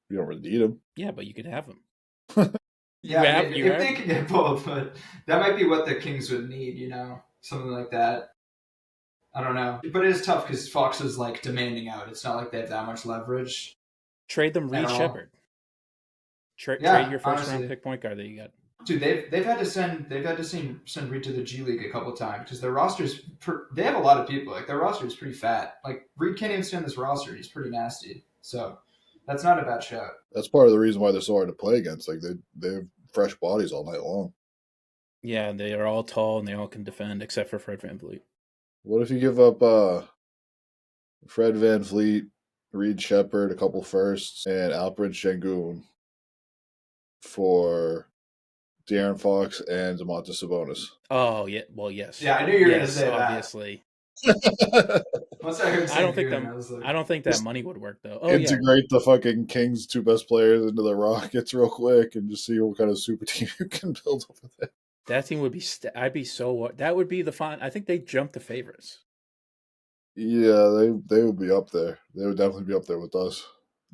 [SPEAKER 2] you don't really need him.
[SPEAKER 1] Yeah, but you could have him.
[SPEAKER 3] Yeah, I mean,
[SPEAKER 1] You
[SPEAKER 3] if
[SPEAKER 1] have
[SPEAKER 3] they could get both, but that might be what the Kings would need, something like that. I don't know. But it is tough because Fox is like demanding out. It's not like they have that much leverage
[SPEAKER 1] trade them
[SPEAKER 3] at
[SPEAKER 1] Reed
[SPEAKER 3] all.
[SPEAKER 1] Shepard. Trade
[SPEAKER 3] Yeah,
[SPEAKER 1] your first round
[SPEAKER 3] honestly.
[SPEAKER 1] pick point guard that you got.
[SPEAKER 3] Dude, they've had to send Reed to the G League a couple times because their roster's they have a lot of people. Like their roster is pretty fat. Like Reed can't even stand this roster. He's pretty nasty. So that's not a bad shout.
[SPEAKER 2] That's part of the reason why they're so hard to play against. Like, they have fresh bodies all night long.
[SPEAKER 1] Yeah, they are all tall and they all can defend except for Fred VanVleet.
[SPEAKER 2] What if you give up Fred VanVleet, Reed Shepard, a couple firsts, and Alfred Şengün for De'Aaron Fox and Domantas Sabonis?
[SPEAKER 1] Oh yeah, well yes.
[SPEAKER 3] Yeah, I knew you were
[SPEAKER 1] yes,
[SPEAKER 3] gonna say
[SPEAKER 1] obviously.
[SPEAKER 3] that. Once I heard
[SPEAKER 1] I don't think
[SPEAKER 3] Sengun, I was like,
[SPEAKER 1] I don't think that money would work though. Oh yeah,
[SPEAKER 2] Integrate the fucking Kings' two best players into the Rockets real quick and just see what kind of super team you can build over there.
[SPEAKER 1] that team would be. I'd be so. That would be the fun. I think they jump the favorites.
[SPEAKER 2] Yeah, they would be up there. They would definitely be up there with us.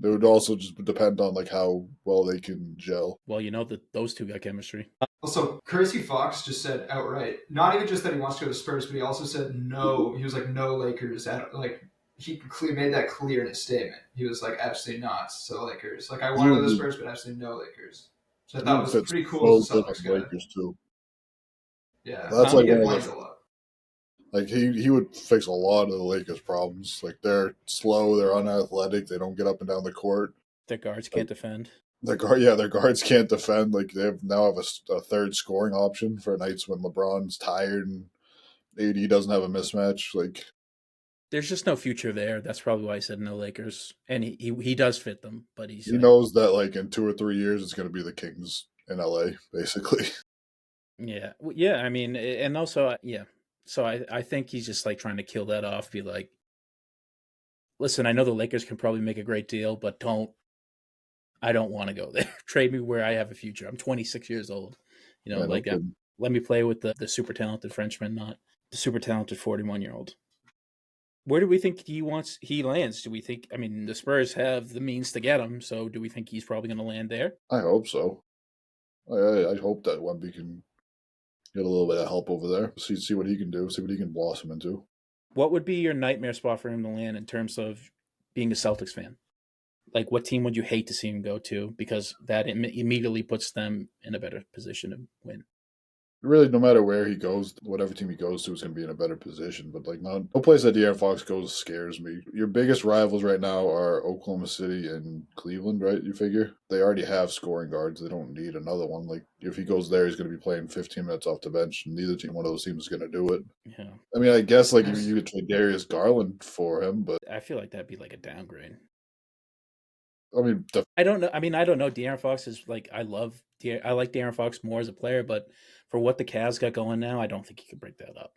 [SPEAKER 2] They would also just depend on like how well they can gel.
[SPEAKER 1] Well, you know that those two got chemistry.
[SPEAKER 3] also, Crazy Fox just said outright, not even just that he wants to go to Spurs, but he also said no. He was like, no Lakers. Like, he made that clear in his statement. He was like, absolutely not to Lakers. Like, I want to go to the Spurs, but absolutely no Lakers. So I
[SPEAKER 2] He
[SPEAKER 3] thought
[SPEAKER 2] would
[SPEAKER 3] was
[SPEAKER 2] fit
[SPEAKER 3] pretty cool
[SPEAKER 2] so
[SPEAKER 3] as a
[SPEAKER 2] good on
[SPEAKER 3] Celtics
[SPEAKER 2] the
[SPEAKER 3] guy.
[SPEAKER 2] Lakers too.
[SPEAKER 3] Yeah,
[SPEAKER 2] That's
[SPEAKER 3] he
[SPEAKER 2] like
[SPEAKER 3] get
[SPEAKER 2] one
[SPEAKER 3] blamed
[SPEAKER 2] of
[SPEAKER 3] a
[SPEAKER 2] the
[SPEAKER 3] lot.
[SPEAKER 2] like he would fix a lot of the Lakers' problems. Like, they're slow, they're unathletic, they don't get up and down the court.
[SPEAKER 1] Their guards can't defend.
[SPEAKER 2] Their guards can't defend. Like, they now have a third scoring option for nights when LeBron's tired and AD doesn't have a mismatch. Like,
[SPEAKER 1] There's just no future there. That's probably why I said no Lakers. And he does fit them, but he's
[SPEAKER 2] he knows that like in 2 or 3 years it's going to be the Kings in LA, basically.
[SPEAKER 1] yeah. Yeah, I mean, and also yeah. So I think he's just like trying to kill that off, be like, listen, I know the Lakers can probably make a great deal, but I don't want to go there. Trade me where I have a future. I'm 26 years old.
[SPEAKER 2] Yeah, no
[SPEAKER 1] like
[SPEAKER 2] kidding.
[SPEAKER 1] let me play with the super talented Frenchman, not the super talented 41-year-old. Where do we think he lands? Do we think? I mean, the Spurs have the means to get him, so do we think he's probably going to land there?
[SPEAKER 2] I hope so. I hope that Wemby can get a little bit of help over there. See what he can do. See what he can blossom into.
[SPEAKER 1] What would be your nightmare spot for him to land in terms of being a Celtics fan? Like, what team would you hate to see him go to? Because that immediately puts them in a better position to win.
[SPEAKER 2] Really, no matter where he goes, whatever team he goes to is going to be in a better position. But like, no place that De'Aaron Fox goes scares me. Your biggest rivals right now are Oklahoma City and Cleveland, right? You figure they already have scoring guards; they don't need another one. Like, if he goes there, he's going to be playing 15 minutes off the bench. And neither team, one of those teams, is going to do it.
[SPEAKER 1] Yeah,
[SPEAKER 2] I mean, I guess like
[SPEAKER 3] Yes.
[SPEAKER 2] you could trade Darius Garland for him, but
[SPEAKER 1] I feel like that'd be like a downgrade.
[SPEAKER 2] I mean,
[SPEAKER 1] I don't know. I mean, I don't know. De'Aaron Fox is like I like De'Aaron Fox more as a player, but for what the Cavs got going now, I don't think he could break that up.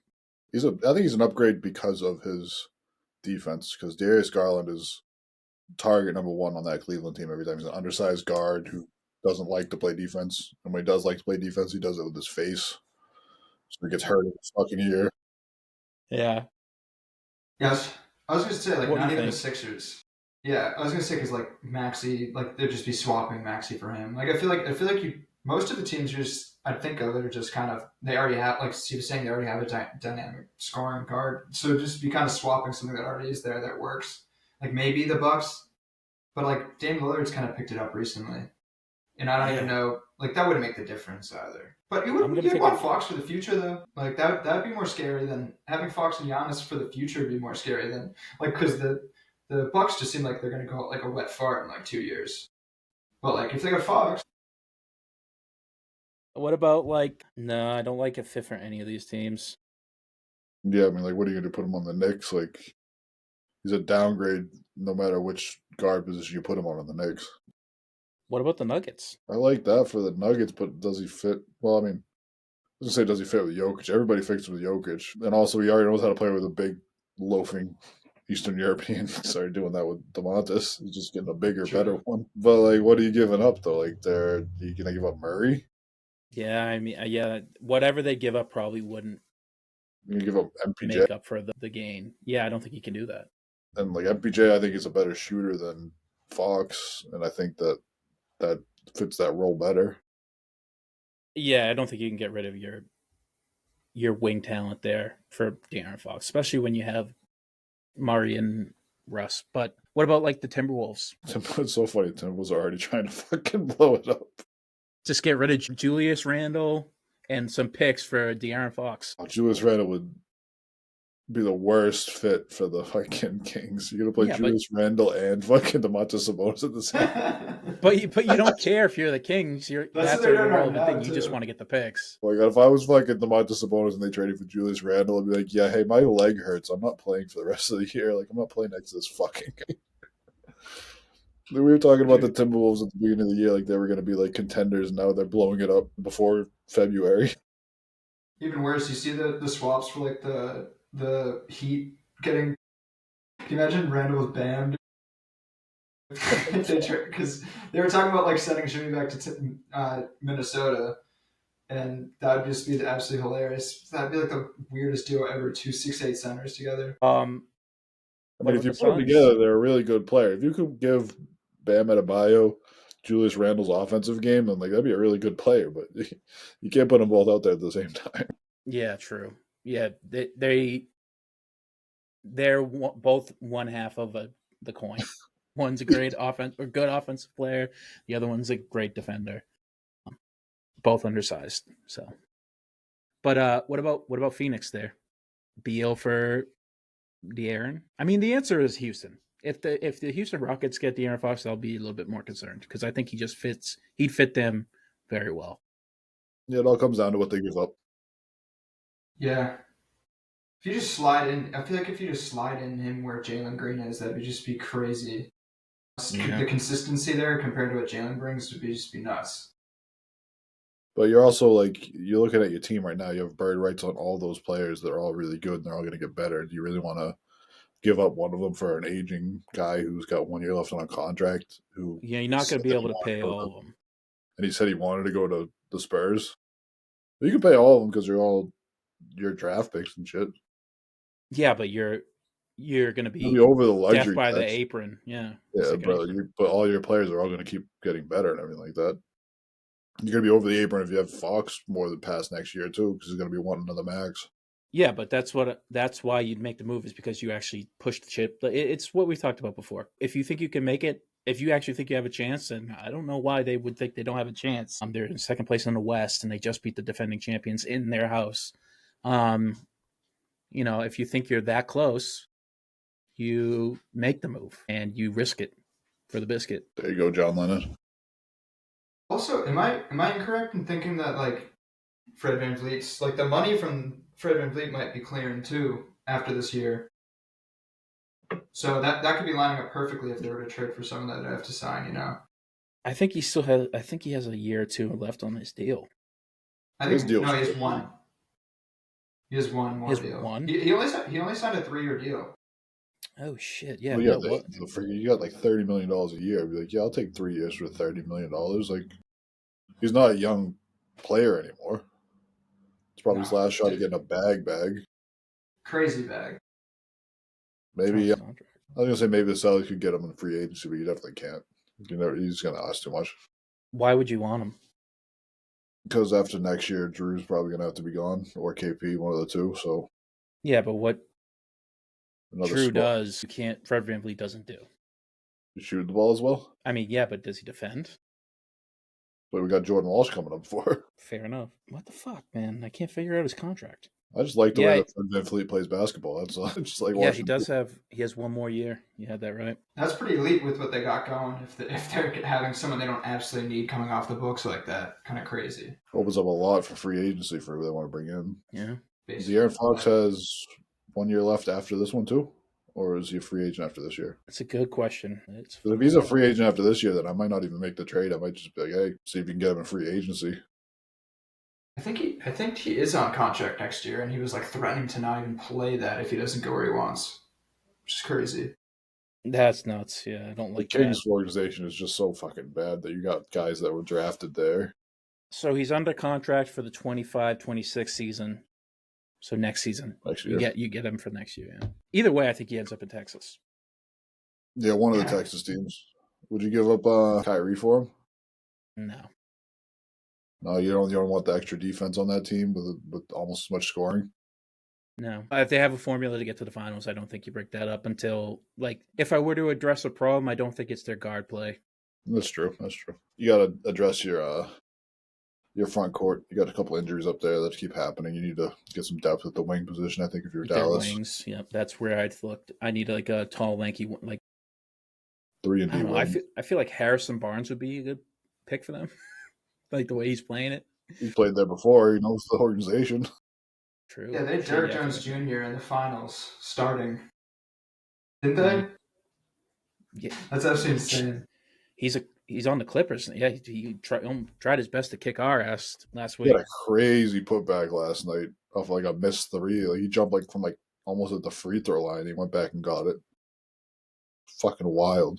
[SPEAKER 2] I think he's an upgrade because of his defense. Because Darius Garland is target number one on that Cleveland team every time. He's an undersized guard who doesn't like to play defense, and when he does like to play defense, he does it with his face, so he gets hurt in his fucking ear.
[SPEAKER 1] Yeah.
[SPEAKER 3] Yes. I was going to say, like,
[SPEAKER 1] What do
[SPEAKER 3] not
[SPEAKER 1] you
[SPEAKER 3] even the
[SPEAKER 1] think?
[SPEAKER 3] Sixers. Yeah, I was going to say, because, like, Maxey, like, they'd just be swapping Maxey for him. Like, I feel like most of the teams I'd think of, they're just kind of, they already have, like Steve was saying, they already have a dynamic scoring guard. So just be kind of swapping something that already is there that works. Like, maybe the Bucks, but, like, Dame Lillard's kind of picked it up recently. And I don't even
[SPEAKER 1] Yeah.
[SPEAKER 3] know, like that wouldn't make the difference either. But
[SPEAKER 1] I'm gonna
[SPEAKER 3] you'd
[SPEAKER 1] take
[SPEAKER 3] want
[SPEAKER 1] a.
[SPEAKER 3] Fox for the future though. Like that'd be more scary than having Fox and Giannis for the future would be more scary than like because the Bucks just seem like they're gonna go like a wet fart in like 2 years. But like if they got Fox,
[SPEAKER 1] What about like? No, I don't like a fit for any of these teams.
[SPEAKER 2] Yeah, I mean, like, what are you going to put him on the Knicks? Like, he's a downgrade no matter which guard position you put him on the Knicks.
[SPEAKER 1] What about the Nuggets?
[SPEAKER 2] I like that for the Nuggets, but does he fit? Well, I mean, I was gonna say, does he fit with Jokic? Everybody fits with Jokic, and also he already knows how to play with a big, loafing Eastern European. Started doing that with Demontis. He's just getting a bigger, better
[SPEAKER 3] true.
[SPEAKER 2] one. But like, what are you giving up though? Like, are you gonna give up Murray?
[SPEAKER 1] Yeah, I mean, yeah, whatever they give up probably wouldn't
[SPEAKER 2] You gonna give up MPJ?
[SPEAKER 1] make up for the gain. Yeah, I don't think he can do that.
[SPEAKER 2] And like MPJ, I think is a better shooter than Fox, and I think that fits that role better.
[SPEAKER 1] Yeah, I don't think you can get rid of your wing talent there for De'Aaron Fox, especially when you have Murray and Russ. But what about like the Timberwolves?
[SPEAKER 2] It's so funny. Timberwolves are already trying to fucking blow it up.
[SPEAKER 1] Just get rid of Julius Randle and some picks for De'Aaron Fox.
[SPEAKER 2] Julius Randle would be the worst fit for the fucking Kings. You're gonna play
[SPEAKER 1] Yeah, but
[SPEAKER 2] Julius Randle and fucking Domantas Sabonis at the same.
[SPEAKER 1] you don't care if you're the Kings.
[SPEAKER 3] That's what
[SPEAKER 1] That's
[SPEAKER 3] they're
[SPEAKER 1] an
[SPEAKER 3] doing right
[SPEAKER 1] irrelevant
[SPEAKER 3] now
[SPEAKER 1] thing. You just
[SPEAKER 3] too.
[SPEAKER 1] want to get the picks.
[SPEAKER 2] Like, if I was fucking Domantas Sabonis and they traded for Julius Randle, I'd be like, yeah, hey, my leg hurts. I'm not playing for the rest of the year. Like, I'm not playing next to this fucking guy. We were talking about the
[SPEAKER 3] Dude,
[SPEAKER 2] Timberwolves at the beginning of the year, like they were going to be like contenders. And now they're blowing it up before February.
[SPEAKER 3] even worse, you see the swaps for like the Heat getting. Can you imagine Randall with Bam? Because they were talking about like sending Jimmy back to Minnesota, and that would just be absolutely hilarious. That'd be like the weirdest duo ever: two 6'8" centers together.
[SPEAKER 2] I
[SPEAKER 1] What
[SPEAKER 2] mean, if
[SPEAKER 1] about
[SPEAKER 2] you
[SPEAKER 1] the
[SPEAKER 2] put them
[SPEAKER 1] Suns?
[SPEAKER 2] together, they're a really good player. If you could give Bam Adebayo Julius Randle's offensive game, then like that'd be a really good player. But you can't put them both out there at the same time.
[SPEAKER 1] Yeah, true. Yeah, they're both one half of the coin. One's a great offense or good offensive player. The other one's a great defender. Both undersized. So, but what about Phoenix there? Beal for De'Aaron? I mean, the answer is Houston. If the Houston Rockets get De'Aaron Fox, I'll be a little bit more concerned because I think he just fits. He'd fit them very well.
[SPEAKER 2] Yeah, it all comes down to what they give up.
[SPEAKER 3] Yeah, if you just slide in, I feel like if you just slide in him where Jalen Green is, that would just be crazy.
[SPEAKER 1] Yeah.
[SPEAKER 3] The consistency there compared to what Jalen brings would just be nuts.
[SPEAKER 2] But you're also like you're looking at your team right now. You have bird rights on all those players. They're all really good and they're all going to get better. Do you really want to give up one of them for an aging guy who's got 1 year left on a contract who
[SPEAKER 1] Yeah, you're not going
[SPEAKER 2] said
[SPEAKER 1] to be
[SPEAKER 2] that
[SPEAKER 1] able
[SPEAKER 2] he
[SPEAKER 1] to
[SPEAKER 2] wanted to
[SPEAKER 1] pay
[SPEAKER 2] go
[SPEAKER 1] all
[SPEAKER 2] to,
[SPEAKER 1] of them.
[SPEAKER 2] and he said he wanted to go to the Spurs? You can pay all of them because they're all your draft picks and shit.
[SPEAKER 1] Yeah, but you're going to
[SPEAKER 2] You'll be
[SPEAKER 1] be
[SPEAKER 2] over the
[SPEAKER 1] death
[SPEAKER 2] luxury
[SPEAKER 1] by the
[SPEAKER 2] tax.
[SPEAKER 1] apron. Yeah, it's
[SPEAKER 2] Yeah,
[SPEAKER 1] like
[SPEAKER 2] bro. But all your players are all going to keep getting better and everything like that. You're going to be over the apron if you have Fox more than past next year too, because he's going to be wanting another max.
[SPEAKER 1] yeah, but that's why you'd make the move is because you actually push the chip. It's what we've talked about before. If you think you can make it, if you actually think you have a chance, then I don't know why they would think they don't have a chance. They're in second place in the West, and they just beat the defending champions in their house. If you think you're that close, you make the move and you risk it for the biscuit.
[SPEAKER 2] There you go, John Lennon.
[SPEAKER 3] Also, am I incorrect in thinking that like Fred VanVleet's like the money from Fred VanVleet might be clearing too after this year? So that could be lining up perfectly if they were to trade for someone that they have to sign.
[SPEAKER 1] I think he still has. I think he has a year or two left on his deal.
[SPEAKER 3] I think no, he has one. He has one more deal.
[SPEAKER 1] One?
[SPEAKER 3] He only signed a 3-year deal.
[SPEAKER 1] Oh shit! Yeah,
[SPEAKER 2] well, you got like $30 million a year. I'd be like, yeah, I'll take 3 years for $30 million. Like, he's not a young player anymore. It's probably his last shot at getting a bag.
[SPEAKER 3] Crazy bag.
[SPEAKER 2] Maybe I was gonna say maybe the Celtics could get him in free agency, but you definitely can't. He's gonna ask too much.
[SPEAKER 1] Why would you want him?
[SPEAKER 2] Because after next year, Drew's probably gonna have to be gone, or KP, one of the two. So
[SPEAKER 1] yeah, but what Drew does, Fred VanVleet doesn't do.
[SPEAKER 2] You shoot the ball as well?
[SPEAKER 1] I mean, yeah, but does he defend?
[SPEAKER 2] But we got Jordan Walsh coming up for.
[SPEAKER 1] Fair enough. What the fuck, man? I can't figure out his contract.
[SPEAKER 2] I just like the way that Fred VanVleet plays basketball. That's all. Just like
[SPEAKER 1] yeah, he has one more year. You had that right.
[SPEAKER 3] That's pretty elite with what they got going. If they're having someone they don't absolutely need coming off the books like that, kind of crazy.
[SPEAKER 2] Opens up a lot for free agency for who they want to bring in.
[SPEAKER 1] Yeah.
[SPEAKER 2] De'Aaron Fox has 1 year left after this one too, or is he a free agent after this year?
[SPEAKER 1] That's a good question.
[SPEAKER 2] If he's a free agent after this year, then I might not even make the trade. I might just be like, hey, see if you can get him in free agency.
[SPEAKER 3] I think he is on contract next year, and he was like threatening to not even play that if he doesn't go where he wants, which is crazy.
[SPEAKER 1] That's nuts. Yeah, I don't like
[SPEAKER 2] the Kings organization is just so fucking bad that you got guys that were drafted there.
[SPEAKER 1] So he's under contract for the 25-26 season. So next season, you get him for next year. Yeah. Either way, I think he ends up in Texas.
[SPEAKER 2] Yeah, one of the Texas teams. Would you give up Kyrie for him?
[SPEAKER 1] No.
[SPEAKER 2] No, you don't want the extra defense on that team with almost as much scoring.
[SPEAKER 1] No. If they have a formula to get to the finals, I don't think you break that up until, like, if I were to address a problem, I don't think it's their guard play.
[SPEAKER 2] That's true. You got to address your front court. You got a couple injuries up there that keep happening. You need to get some depth at the wing position, I think, if you're Dallas.
[SPEAKER 1] Wings, yeah, that's where I'd looked. I need like a tall, lanky, like
[SPEAKER 2] 3-and-D wing.
[SPEAKER 1] I feel like Harrison Barnes would be a good pick for them. Like the way he's playing it.
[SPEAKER 2] He's played there before. He knows the organization.
[SPEAKER 1] True.
[SPEAKER 3] Yeah, they had Derrick Jones Jr. in the finals starting. Didn't they?
[SPEAKER 1] Yeah.
[SPEAKER 3] That's absolutely insane.
[SPEAKER 1] He's on the Clippers. Yeah, he tried his best to kick our ass last week.
[SPEAKER 2] He had a crazy putback last night off like a missed three. Like he jumped like from like almost at the free throw line. He went back and got it. Fucking wild.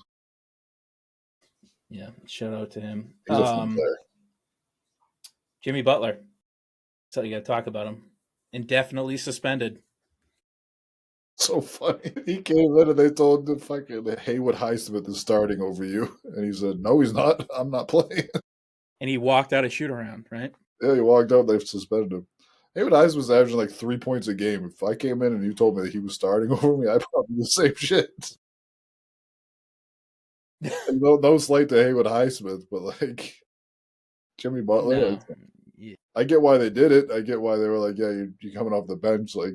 [SPEAKER 1] Yeah, shout out to him.
[SPEAKER 2] He's a fun player.
[SPEAKER 1] Jimmy Butler. So you got to talk about him. Indefinitely suspended.
[SPEAKER 2] So funny. He came in and they told him fucking Haywood Highsmith is starting over you. And he said, no, he's not. I'm not playing.
[SPEAKER 1] And he walked out of shoot around, right?
[SPEAKER 2] Yeah, he walked out. They've suspended him. Haywood Highsmith was averaging like 3 points a game. If I came in and you told me that he was starting over me, I'd probably do the same shit. No slight to Haywood Highsmith, but like Jimmy Butler.
[SPEAKER 1] No.
[SPEAKER 2] Like, I get why they did it. I get why they were like, yeah, you're coming off the bench. Like,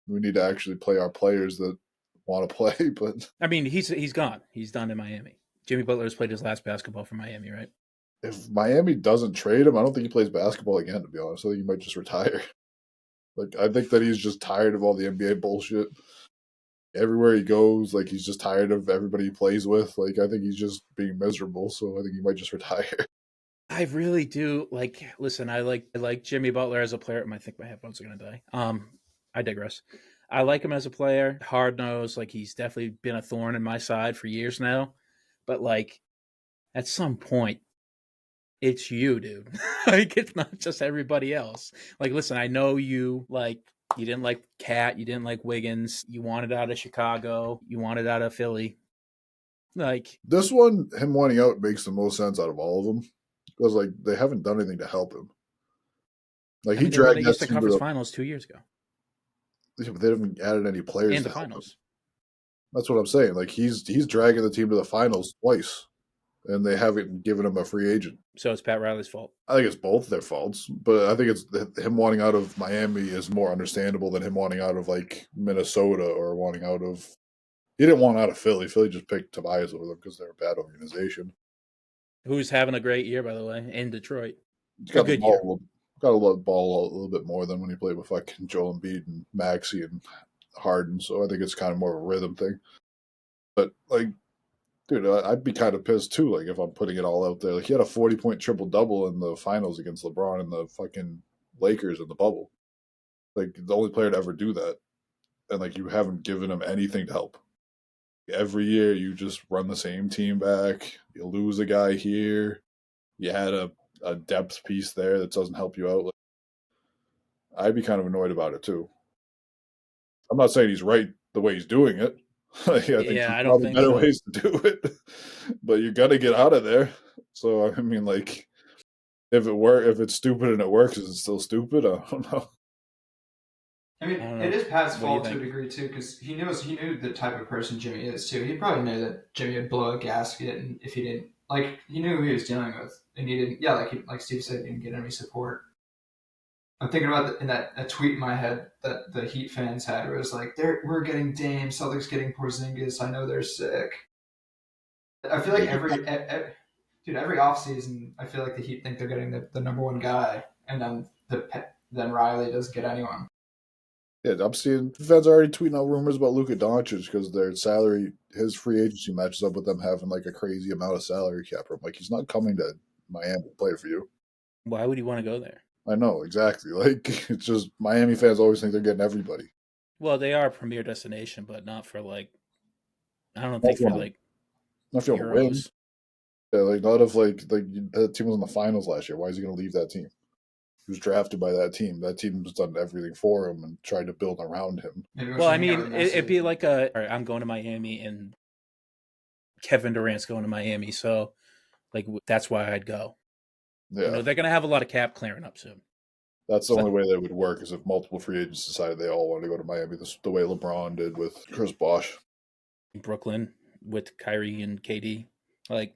[SPEAKER 2] we need to actually play our players that want to play. But
[SPEAKER 1] I mean, he's gone. He's done in Miami. Jimmy Butler has played his last basketball for Miami, right?
[SPEAKER 2] If Miami doesn't trade him, I don't think he plays basketball again, to be honest. I think he might just retire. Like, I think that he's just tired of all the NBA bullshit. Everywhere he goes, like, he's just tired of everybody he plays with. Like, I think he's just being miserable, so I think he might just retire.
[SPEAKER 1] I really do. Like, listen, I like Jimmy Butler as a player. I think my headphones are going to die. I digress. I like him as a player. Hard nose. Like, he's definitely been a thorn in my side for years now. But, like, at some point, it's you, dude. Like, it's not just everybody else. Like, listen, I know you didn't like Cat. You didn't like Wiggins. You wanted out of Chicago. You wanted out of Philly. Like,
[SPEAKER 2] this one, him wanting out makes the most sense out of all of them. Because, like, they haven't done anything to help him. Like, he dragged
[SPEAKER 1] that to conference finals 2 years ago.
[SPEAKER 2] Yeah, but they haven't added any players
[SPEAKER 1] in the finals.
[SPEAKER 2] That's what I'm saying. Like he's dragging the team to the finals twice, and they haven't given him a free agent.
[SPEAKER 1] So it's Pat Riley's fault.
[SPEAKER 2] I think it's both their faults, but I think it's him wanting out of Miami is more understandable than him wanting out of like Minnesota or wanting out of. He didn't want out of Philly. Philly just picked Tobias over them because they're a bad organization.
[SPEAKER 1] Who's having a great year, by the way, in Detroit.
[SPEAKER 2] He's
[SPEAKER 1] A
[SPEAKER 2] got the
[SPEAKER 1] good year.
[SPEAKER 2] ball. Got to love ball a little bit more than when he played with fucking Joel Embiid and Maxey and Harden. So I think it's kind of more of a rhythm thing. But like, dude, I'd be kind of pissed too. Like if I'm putting it all out there, like he had a 40-point triple double in the finals against LeBron and the fucking Lakers in the bubble. Like the only player to ever do that, and like you haven't given him anything to help. Every year you just run the same team back. You lose a guy here. You had a depth piece there that doesn't help you out. Like, I'd be kind of annoyed about it too. I'm not saying he's right the way he's doing it. I think
[SPEAKER 1] Yeah,
[SPEAKER 2] there's
[SPEAKER 1] I don't
[SPEAKER 2] probably
[SPEAKER 1] think
[SPEAKER 2] better
[SPEAKER 1] so.
[SPEAKER 2] ways to do it, but you got to get out of there. So I mean, like, if it's stupid and it works, is it still stupid? I don't know.
[SPEAKER 3] I mean,
[SPEAKER 1] I don't
[SPEAKER 3] it
[SPEAKER 1] know.
[SPEAKER 3] is Pat's
[SPEAKER 1] What do you
[SPEAKER 3] fault to a
[SPEAKER 1] think?
[SPEAKER 3] degree too, because he knew the type of person Jimmy is too. He probably knew that Jimmy would blow a gasket, and if he didn't, like, he knew who he was dealing with, and he didn't. Yeah, like Steve said, he didn't get any support. I'm thinking about in that a tweet in my head that the Heat fans had, where it was like, we're getting Dame, Celtics getting Porzingis. I know they're sick. I feel like
[SPEAKER 2] Yeah,
[SPEAKER 3] every offseason, I feel like the Heat think they're getting the number one guy, and then Riley doesn't get anyone.
[SPEAKER 2] yeah, I'm seeing fans are already tweeting out rumors about Luka Doncic because their salary, his free agency matches up with them having like a crazy amount of salary cap room. Like he's not coming to Miami to play for you.
[SPEAKER 1] Why would you want to go there?
[SPEAKER 2] I know exactly. Like it's just Miami fans always think they're getting everybody.
[SPEAKER 1] Well, they are a premier destination, but not for like, I don't
[SPEAKER 2] Not
[SPEAKER 1] think
[SPEAKER 2] if you
[SPEAKER 1] for
[SPEAKER 2] want to,
[SPEAKER 1] like
[SPEAKER 2] not if you want to win.
[SPEAKER 1] Euros.
[SPEAKER 2] Yeah, like not if like that team was in the finals last year. Why is he going to leave that team? He was drafted by that team. That team has done everything for him and tried to build around him.
[SPEAKER 3] Maybe
[SPEAKER 1] Well, I
[SPEAKER 3] hanging out
[SPEAKER 1] mean,
[SPEAKER 3] with
[SPEAKER 1] it'd
[SPEAKER 3] Messi.
[SPEAKER 1] be like all right, I'm going to Miami and Kevin Durant's going to Miami. So, like, that's why I'd go.
[SPEAKER 2] Yeah,
[SPEAKER 1] They're going to have a lot of cap clearing up soon.
[SPEAKER 2] that's the
[SPEAKER 1] So,
[SPEAKER 2] only way that would work is if multiple free agents decided they all wanted to go to Miami. The way LeBron did with Chris Bosh.
[SPEAKER 1] Brooklyn with Kyrie and KD, like,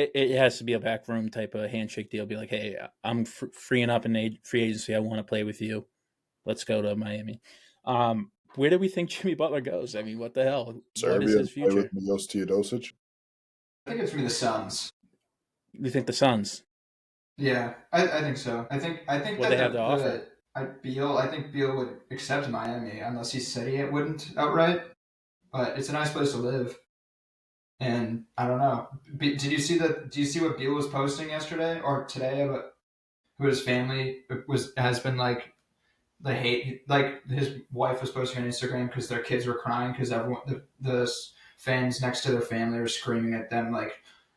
[SPEAKER 1] it has to be a backroom type of handshake deal. Be like, hey, I'm freeing up in free agency. I want to play with you. Let's go to Miami. Where do we think Jimmy Butler goes? I mean, what the hell? What is
[SPEAKER 2] Serbia
[SPEAKER 1] his
[SPEAKER 2] to play with
[SPEAKER 1] future?
[SPEAKER 2] Milos Teodosic.
[SPEAKER 3] I think it's gonna be the Suns.
[SPEAKER 1] You think the Suns?
[SPEAKER 3] Yeah, I think so. I think
[SPEAKER 1] What
[SPEAKER 3] that
[SPEAKER 1] they have to offer?
[SPEAKER 3] I think Beal would accept Miami unless he said he wouldn't outright. But it's a nice place to live, and I don't know. Did you see that? Do you see what Beal was posting yesterday or today about who his family has been like the hate? Like his wife was posting on Instagram because their kids were crying because everyone the fans next to their family were screaming at them like,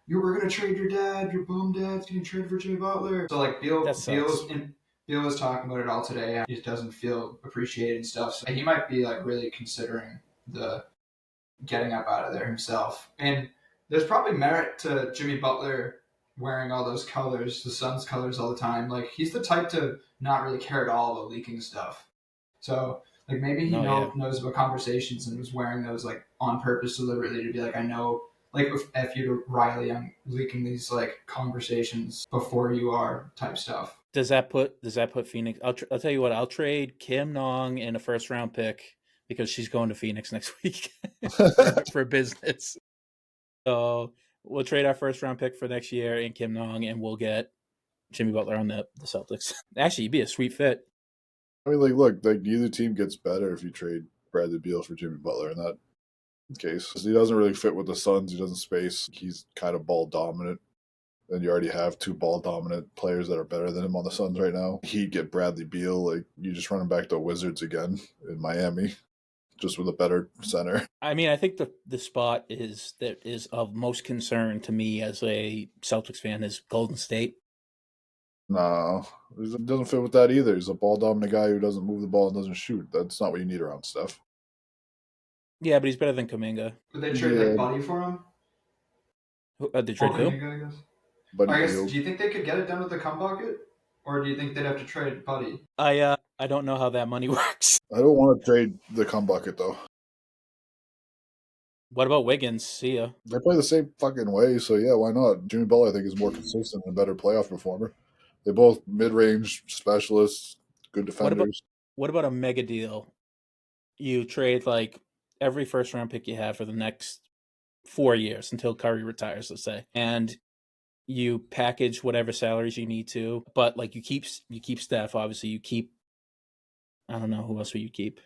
[SPEAKER 3] "You were gonna trade your dad. Your bum dad's getting traded for Jimmy Butler." So like
[SPEAKER 1] That sucks.
[SPEAKER 3] Beal was talking about it all today. He just doesn't feel appreciated and stuff. So he might be like really considering the getting up out of there himself. And there's probably merit to Jimmy Butler wearing all those colors, the Suns colors all the time. Like he's the type to not really care at all about leaking stuff. So like maybe he
[SPEAKER 1] No, yeah.
[SPEAKER 3] knows about conversations and was wearing those like on purpose deliberately to be like, I know, like if you to Riley, I'm leaking these like conversations before you are type stuff.
[SPEAKER 1] Does that put Phoenix? I'll tell you what. I'll trade Kim Nong and a first round pick because she's going to Phoenix next week for business. So we'll trade our first round pick for next year and Kim Nong, and we'll get Jimmy Butler on the Celtics. Actually, he'd be a sweet fit.
[SPEAKER 2] I mean, like, look, like neither team gets better if you trade Bradley Beal for Jimmy Butler in that case. He doesn't really fit with the Suns. He doesn't space. He's kind of ball dominant. And you already have two ball dominant players that are better than him on the Suns right now. He'd get Bradley Beal. Like you just run him back to Wizards again in Miami, just with a better center.
[SPEAKER 1] I mean, I think the spot that is of most concern to me as a Celtics fan is Golden State.
[SPEAKER 2] No, he doesn't fit with that either. He's a ball dominant guy who doesn't move the ball and doesn't shoot. That's not what you need around Steph.
[SPEAKER 1] Yeah, but he's better than Kuminga.
[SPEAKER 3] Would they trade like Buddy for him?
[SPEAKER 1] They trade who?
[SPEAKER 3] Kuminga, I guess.
[SPEAKER 2] Buddy
[SPEAKER 3] I guess.
[SPEAKER 2] Hield.
[SPEAKER 3] Do you think they could get it done with the cum bucket, or do you think they'd have to trade Buddy?
[SPEAKER 1] I don't know how that money works.
[SPEAKER 2] I don't want to trade the cum bucket though.
[SPEAKER 1] What about Wiggins? See ya.
[SPEAKER 2] They play the same fucking way, so yeah, why not? Jimmy Butler, I think, is more consistent and a better playoff performer. They're both mid-range specialists, good
[SPEAKER 1] What about
[SPEAKER 2] defenders.
[SPEAKER 1] what about a mega deal? You trade like every first round pick you have for the next 4 years until Curry retires, let's say, and you package whatever salaries you need to, but like you keep Steph. Obviously, you keep. I don't know who else would you keep.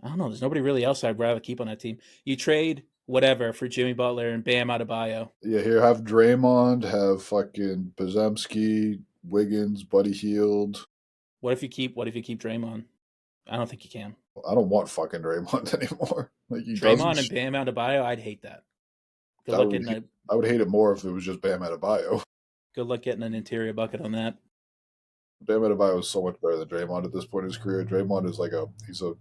[SPEAKER 1] I don't know. There's nobody really else I'd rather keep on that team. You trade whatever for Jimmy Butler and Bam Adebayo.
[SPEAKER 2] Yeah, here have Draymond, have fucking Podzemski, Wiggins, Buddy Hield.
[SPEAKER 1] What if you keep Draymond? I don't think you can.
[SPEAKER 2] I don't want fucking Draymond anymore. Like he doesn't.
[SPEAKER 1] Draymond and Bam Adebayo, I'd hate that. Good
[SPEAKER 2] I
[SPEAKER 1] luck
[SPEAKER 2] would.
[SPEAKER 1] getting a
[SPEAKER 2] I would hate it more if it was just Bam Adebayo.
[SPEAKER 1] good luck getting an interior bucket on that.
[SPEAKER 2] Bam Adebayo is so much better than Draymond at this point in his career. Draymond is like he's a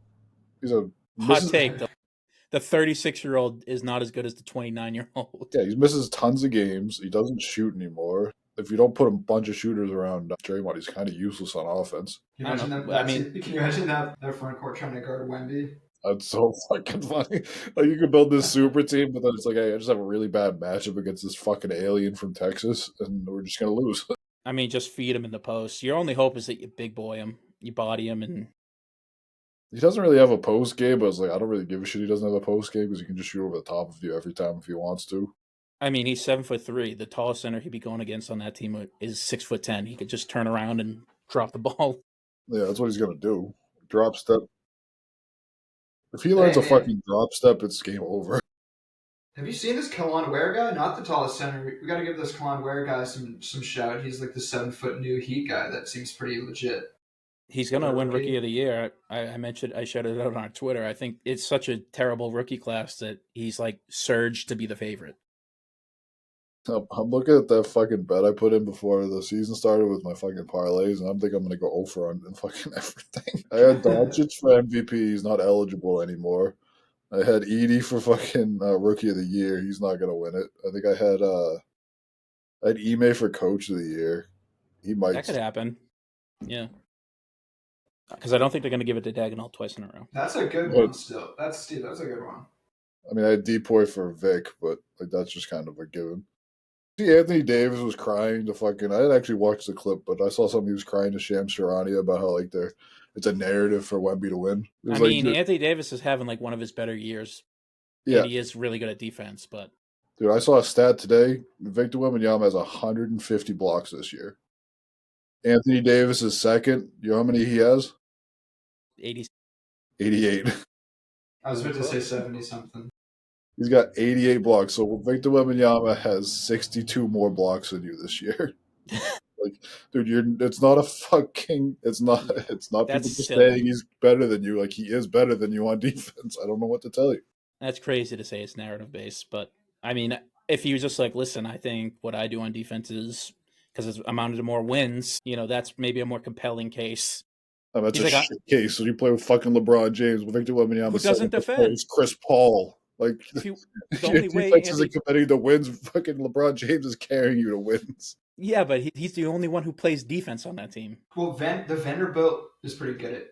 [SPEAKER 1] Hot
[SPEAKER 2] misses.
[SPEAKER 1] take: the 36-year-old is not as good as the 29-year-old.
[SPEAKER 2] Yeah, he misses tons of games. He doesn't shoot anymore. If you don't put a bunch of shooters around Draymond, he's kind of useless on offense.
[SPEAKER 3] Can
[SPEAKER 1] I
[SPEAKER 3] you imagine
[SPEAKER 1] don't
[SPEAKER 3] them?
[SPEAKER 1] know. I mean,
[SPEAKER 3] Can you imagine that their front court trying to guard Wemby?
[SPEAKER 2] That's so fucking funny. Like you could build this super team, but then it's like, hey, I just have a really bad matchup against this fucking alien from Texas, and we're just gonna lose.
[SPEAKER 1] I mean, just feed him in the post. Your only hope is that you big boy him, you body him, and
[SPEAKER 2] He doesn't really have a post game, but it's like I don't really give a shit. He doesn't have a post game because he can just shoot over the top of you every time if he wants to.
[SPEAKER 1] I mean, he's 7'3". The tallest center he'd be going against on that team is 6'10". He could just turn around and drop the ball.
[SPEAKER 2] Yeah, that's what he's gonna do. Drop step. If he learns
[SPEAKER 3] Hey
[SPEAKER 2] a
[SPEAKER 3] man,
[SPEAKER 2] fucking drop step, it's game over.
[SPEAKER 3] have you seen this Kalon Ware guy? Not the tallest center. We got to give this Kalon Ware guy some shout. He's like the 7 foot new Heat guy that seems pretty legit.
[SPEAKER 1] He's
[SPEAKER 3] For
[SPEAKER 1] gonna
[SPEAKER 3] a
[SPEAKER 1] win Rookie
[SPEAKER 3] rookie.
[SPEAKER 1] of the Year. I mentioned I shouted it out on our Twitter. I think it's such a terrible rookie class that he's like surged to be the favorite.
[SPEAKER 2] I'm looking at that fucking bet I put in before the season started with my fucking parlays, and I'm thinking I'm gonna go over on fucking everything. I had Doncic for MVP. He's not eligible anymore. I had Edie for fucking Rookie of the Year. He's not gonna win it. I think I had Ime for Coach of the Year. He might.
[SPEAKER 1] That could happen. Yeah. Because I don't think they're going to give it to Dagnall twice in a row.
[SPEAKER 3] That's a good
[SPEAKER 2] But
[SPEAKER 3] one. Still, that's Steve. That's a good one.
[SPEAKER 2] I mean, I had Depoy for Vic, but like that's just kind of a given. See, Anthony Davis was crying to fucking. I didn't actually watch the clip, but I saw somebody was crying to Shams Charania about how like it's a narrative for Wemby to win. It
[SPEAKER 1] I
[SPEAKER 2] was like,
[SPEAKER 1] mean, Anthony Davis is having like one of his better years,
[SPEAKER 2] yeah,
[SPEAKER 1] and he is really good at defense. But
[SPEAKER 2] dude, I saw a stat today. Victor Wembanyama has 150 blocks this year. Anthony Davis is second. You know how many he has?
[SPEAKER 1] 80,
[SPEAKER 2] 88.
[SPEAKER 3] I was about to say 70 something.
[SPEAKER 2] He's got 88 blocks. So Victor Wembanyama has 62 more blocks than you this year. Like, dude, it's not a fucking, it's not people
[SPEAKER 1] That's
[SPEAKER 2] just
[SPEAKER 1] silly.
[SPEAKER 2] saying he's better than you. Like, he is better than you on defense. I don't know what to tell you.
[SPEAKER 1] That's crazy to say it's narrative based. But I mean, if he was just like, listen, I think what I do on defense is because it's amounted to more wins. That's maybe a more compelling case.
[SPEAKER 2] That's
[SPEAKER 1] He's
[SPEAKER 2] a
[SPEAKER 1] like,
[SPEAKER 2] shit case. So you play with fucking LeBron James. Victor Wembanyama
[SPEAKER 1] who
[SPEAKER 2] second
[SPEAKER 1] doesn't defend?
[SPEAKER 2] is Chris Paul. Like,
[SPEAKER 1] If you,
[SPEAKER 2] if
[SPEAKER 1] the
[SPEAKER 2] your
[SPEAKER 1] only way
[SPEAKER 2] defense
[SPEAKER 1] Anthony,
[SPEAKER 2] isn't committing to wins, fucking LeBron James is carrying you to wins.
[SPEAKER 1] yeah, but he's the only one who plays defense on that team.
[SPEAKER 3] Well, the Vanderbilt is pretty good at.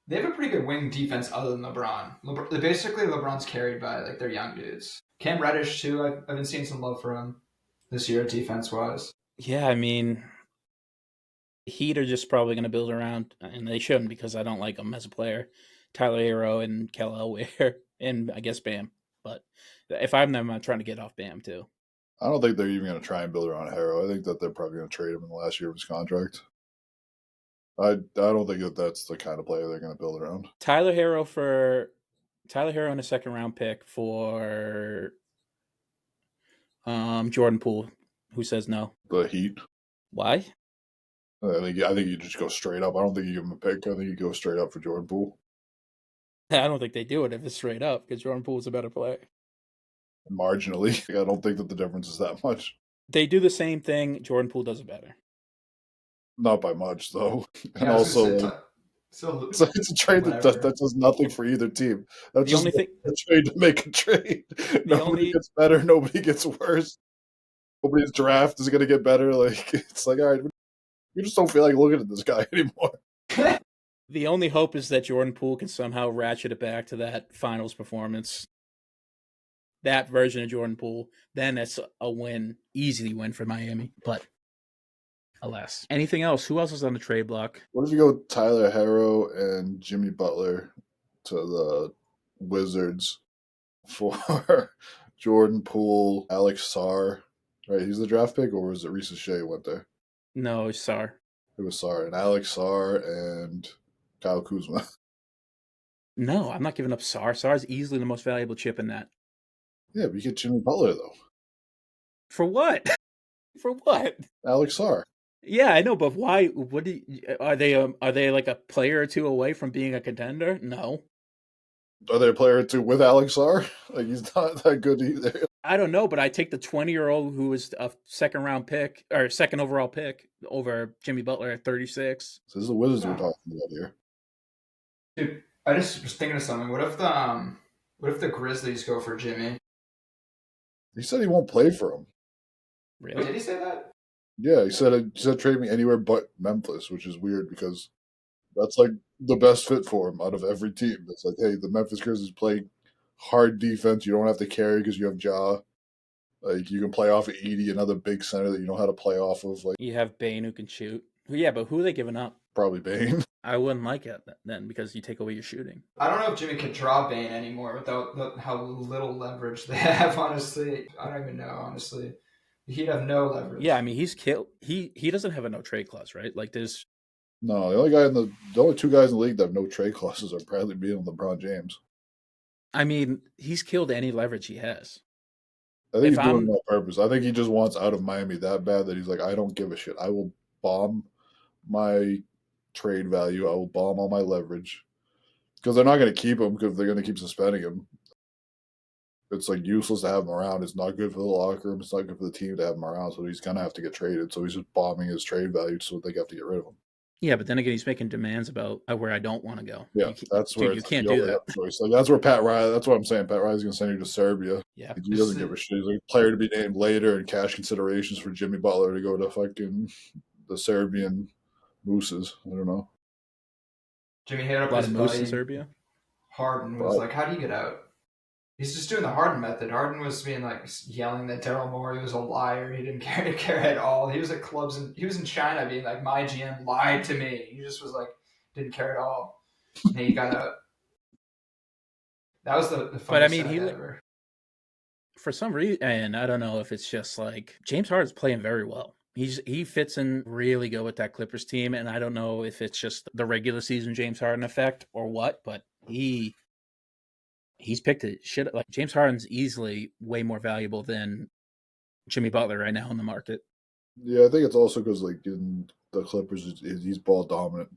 [SPEAKER 3] They have a pretty good wing defense other than LeBron. Basically, LeBron's carried by like their young dudes. Cam Reddish too. I've been seeing some love for him this year, defense wise.
[SPEAKER 1] Yeah, I mean, Heat are just probably going to build around, and they shouldn't because I don't like them as a player. Tyler Herro and Kel Elware, and I guess Bam. But if I'm them, I'm trying to get off Bam too.
[SPEAKER 2] I don't think they're even going to try and build around Herro. I think that they're probably going to trade him in the last year of his contract. I don't think that that's the kind of player they're going to build around.
[SPEAKER 1] Tyler Herro and a second round pick for Jordan Poole. Who says no?
[SPEAKER 2] The Heat.
[SPEAKER 1] Why?
[SPEAKER 2] I think you just go straight up. I don't think you give him a pick. I think you go straight up for Jordan Poole.
[SPEAKER 1] I don't think they do it if it's straight up because Jordan Poole's a better player.
[SPEAKER 2] Marginally. I don't think that the difference is that much.
[SPEAKER 1] They do the same thing. Jordan Poole does it better.
[SPEAKER 2] Not by much, though. And
[SPEAKER 3] Yeah, I was
[SPEAKER 2] also,
[SPEAKER 3] gonna say, so
[SPEAKER 2] it's a trade that does nothing for either team. That's
[SPEAKER 1] The
[SPEAKER 2] just
[SPEAKER 1] only thing,
[SPEAKER 2] a trade to make a trade. Nobody
[SPEAKER 1] only-
[SPEAKER 2] gets better. Nobody gets worse. Nobody's draft is going to get better. Like, it's like, all right, you just don't feel like looking at this guy anymore.
[SPEAKER 1] the only hope is that Jordan Poole can somehow ratchet it back to that finals performance. that version of Jordan Poole, then it's a win, easily win for Miami. But alas. Anything else? Who else is on the trade block?
[SPEAKER 2] What if you go Tyler Herro and Jimmy Butler to the Wizards for Jordan Poole, Alex Sarr? Right, he's the draft pick, or was it Reese Shea went there?
[SPEAKER 1] No, Sarr.
[SPEAKER 2] It was Sarr and Alex Sarr and Kyle Kuzma.
[SPEAKER 1] No, I'm not giving up Sarr. Sarr's easily the most valuable chip in that.
[SPEAKER 2] Yeah, but you get Jimmy Butler though.
[SPEAKER 1] For what? For what?
[SPEAKER 2] Alex Sarr.
[SPEAKER 1] Yeah, I know, but why? What are they? Are they like a player or two away from being a contender? No,
[SPEAKER 2] Are they a player or two with Alex Sarr? Like he's not that good either.
[SPEAKER 1] I don't know. But I take the 20-year-old who was a second round pick or second overall pick over Jimmy Butler at 36.
[SPEAKER 2] So this is the Wizards we're talking about here.
[SPEAKER 3] Dude, I just was thinking of something. What if the Grizzlies go for Jimmy?
[SPEAKER 2] He said he won't play for him.
[SPEAKER 1] Really?
[SPEAKER 3] Did he say that?
[SPEAKER 2] Yeah, he said trade me anywhere but Memphis, which is weird because that's like the best fit for him out of every team. It's like, hey, the Memphis Grizzlies play hard defense. You don't have to carry because you have Ja. Like you can play off of Edie, another big center that you know how to play off of. Like
[SPEAKER 1] You have Bane who can shoot. Yeah, but who are they giving up?
[SPEAKER 2] probably Bane.
[SPEAKER 1] I wouldn't like it then because you take away your shooting.
[SPEAKER 3] I don't know if Jimmy can draw Bane anymore without how little leverage they have. Honestly, I don't even know. Honestly, he'd have no leverage.
[SPEAKER 1] Yeah, I mean he's killed. He doesn't have a no trade clause, right? Like there's
[SPEAKER 2] No, the only two guys in the league that have no trade clauses are Bradley Beal and LeBron James.
[SPEAKER 1] I mean, he's killed any leverage he has.
[SPEAKER 2] I think
[SPEAKER 1] If
[SPEAKER 2] he's doing
[SPEAKER 1] I'm-
[SPEAKER 2] it on purpose. I think he just wants out of Miami that bad that he's like, I don't give a shit. I will bomb my trade value. I will bomb all my leverage because they're not going to keep him because they're going to keep suspending him. It's like useless to have him around. It's not good for the locker room. It's not good for the team to have him around. So he's going to have to get traded. So he's just bombing his trade value so they have to get rid of him.
[SPEAKER 1] Yeah, but then again, he's making demands about where I don't want to go.
[SPEAKER 2] Yeah, that's where
[SPEAKER 1] you can't do that.
[SPEAKER 2] Choice. Like that's where Pat Riley. That's what I'm saying. Pat Riley's going to send you to Serbia.
[SPEAKER 1] Yeah,
[SPEAKER 2] He doesn't give a shit. He's like a player to be named later and cash considerations for Jimmy Butler to go to fucking the Serbian Mooses. I don't know.
[SPEAKER 3] Jimmy hit up
[SPEAKER 1] a lot
[SPEAKER 3] his
[SPEAKER 1] of moose in
[SPEAKER 3] buddy
[SPEAKER 1] Serbia.
[SPEAKER 3] Harden was like, "How do you get out?" He's just doing the Harden method. Harden was being like yelling that Daryl Morey was a liar. He didn't care at all. He was at clubs and he was in China being like, "My GM lied to me." He just was like, didn't care at all. And he got out. That was the funniest
[SPEAKER 1] But I mean,
[SPEAKER 3] ever.
[SPEAKER 1] For some reason, and I don't know if it's just like James Harden's playing very well. He fits in really good with that Clippers team, and I don't know if it's just the regular season James Harden effect or what, but he's picked it. Shit, like James Harden's easily way more valuable than Jimmy Butler right now in the market.
[SPEAKER 2] Yeah, I think it's also because like in the Clippers, he's ball dominant.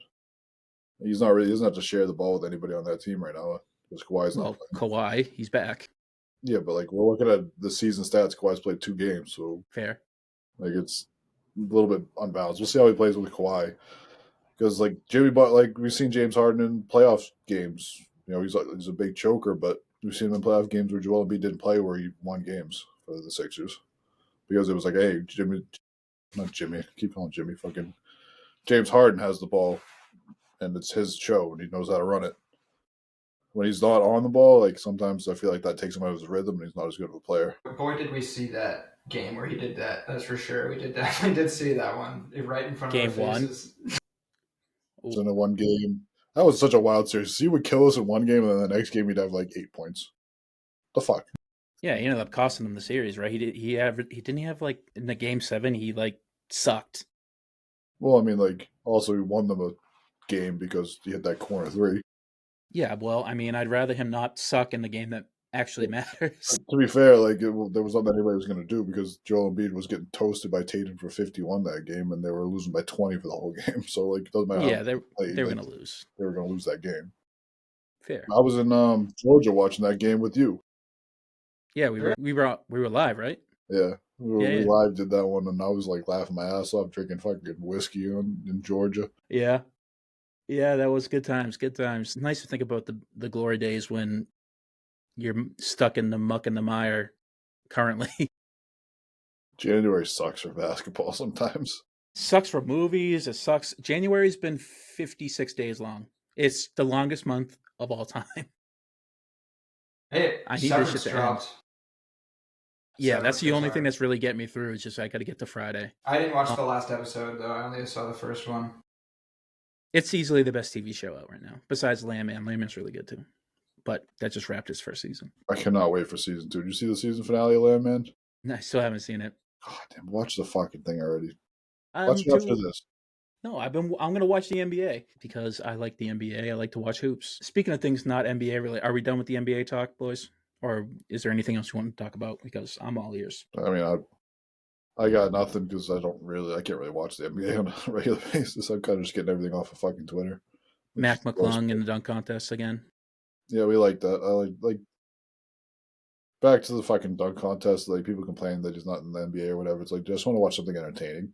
[SPEAKER 2] He doesn't have to share the ball with anybody on that team right now because Kawhi's not playing.
[SPEAKER 1] Kawhi, he's back.
[SPEAKER 2] Yeah, but like we're looking at the season stats. Kawhi's played 2 games, so
[SPEAKER 1] Fair.
[SPEAKER 2] like it's a little bit unbalanced. We'll see how he plays with Kawhi because like Jimmy Butler, like we've seen James Harden in playoff games. You know, he's a big choker, but we've seen him in playoff games where Joel Embiid didn't play where he won games for the Sixers because it was like, hey, not Jimmy, keep calling Jimmy, fucking James Harden has the ball and it's his show and he knows how to run it. When he's not on the ball, like sometimes I feel like that takes him out of his rhythm and he's not as good of a player.
[SPEAKER 3] Boy, did we see that game where he did that. That's for sure. We definitely did see that one right in front of our faces.
[SPEAKER 2] It's in a one game. That was such a wild series. He would kill us in one game and then the next game he'd have like 8 points. The fuck?
[SPEAKER 1] Yeah, he ended up costing him the series, right? He didn't have like in the game 7, he like sucked.
[SPEAKER 2] Well, I mean, like also he won them a game because he hit that corner 3.
[SPEAKER 1] Yeah, well, I mean, I'd rather him not suck in the game that actually matters.
[SPEAKER 2] To be fair, like there was nothing anybody was going to do because Joel Embiid was getting toasted by Tatum for 51 that game, and they were losing by 20 for the whole game. So like, it doesn't matter.
[SPEAKER 1] Yeah, they were going to lose.
[SPEAKER 2] They were going to lose that game.
[SPEAKER 1] Fair.
[SPEAKER 2] I was in Georgia watching that game with you.
[SPEAKER 1] Yeah, we were live, right?
[SPEAKER 2] Yeah, we live did that one, and I was like laughing my ass off, drinking fucking whiskey in Georgia.
[SPEAKER 1] Yeah. Yeah, that was good times. Good times. Nice to think about the glory days when you're stuck in the muck and the mire currently.
[SPEAKER 2] January sucks for basketball sometimes.
[SPEAKER 1] Sucks for movies. It sucks. January's been 56 days long. It's the longest month of all time.
[SPEAKER 3] Hey, Severance dropped.
[SPEAKER 1] Yeah, that's
[SPEAKER 3] Severance
[SPEAKER 1] the
[SPEAKER 3] goes
[SPEAKER 1] only thing
[SPEAKER 3] hard.
[SPEAKER 1] that's really getting me through. It's just I got to get to Friday.
[SPEAKER 3] I didn't watch the last episode though. I only saw the first one.
[SPEAKER 1] It's easily the best TV show out right now, besides Landman. Landman's really good too, but that just wrapped its first season.
[SPEAKER 2] I cannot wait for season 2. Did you see the season finale of Landman?
[SPEAKER 1] I still haven't seen it.
[SPEAKER 2] God damn, watch the fucking thing already. Watch
[SPEAKER 1] I'm
[SPEAKER 2] it after
[SPEAKER 1] too.
[SPEAKER 2] this.
[SPEAKER 1] No, I'm gonna watch the NBA because I like the NBA. I like to watch hoops. Speaking of things not NBA related, are we done with the NBA talk, boys? Or is there anything else you want to talk about? Because I'm all ears.
[SPEAKER 2] I mean, I got nothing because I can't really watch the NBA on a regular basis. I'm kind of just getting everything off of fucking Twitter.
[SPEAKER 1] Mac McClung in the dunk contest again.
[SPEAKER 2] Yeah, we like that. I like back to the fucking dunk contest. Like people complain that he's not in the NBA or whatever. It's like just want to watch something entertaining.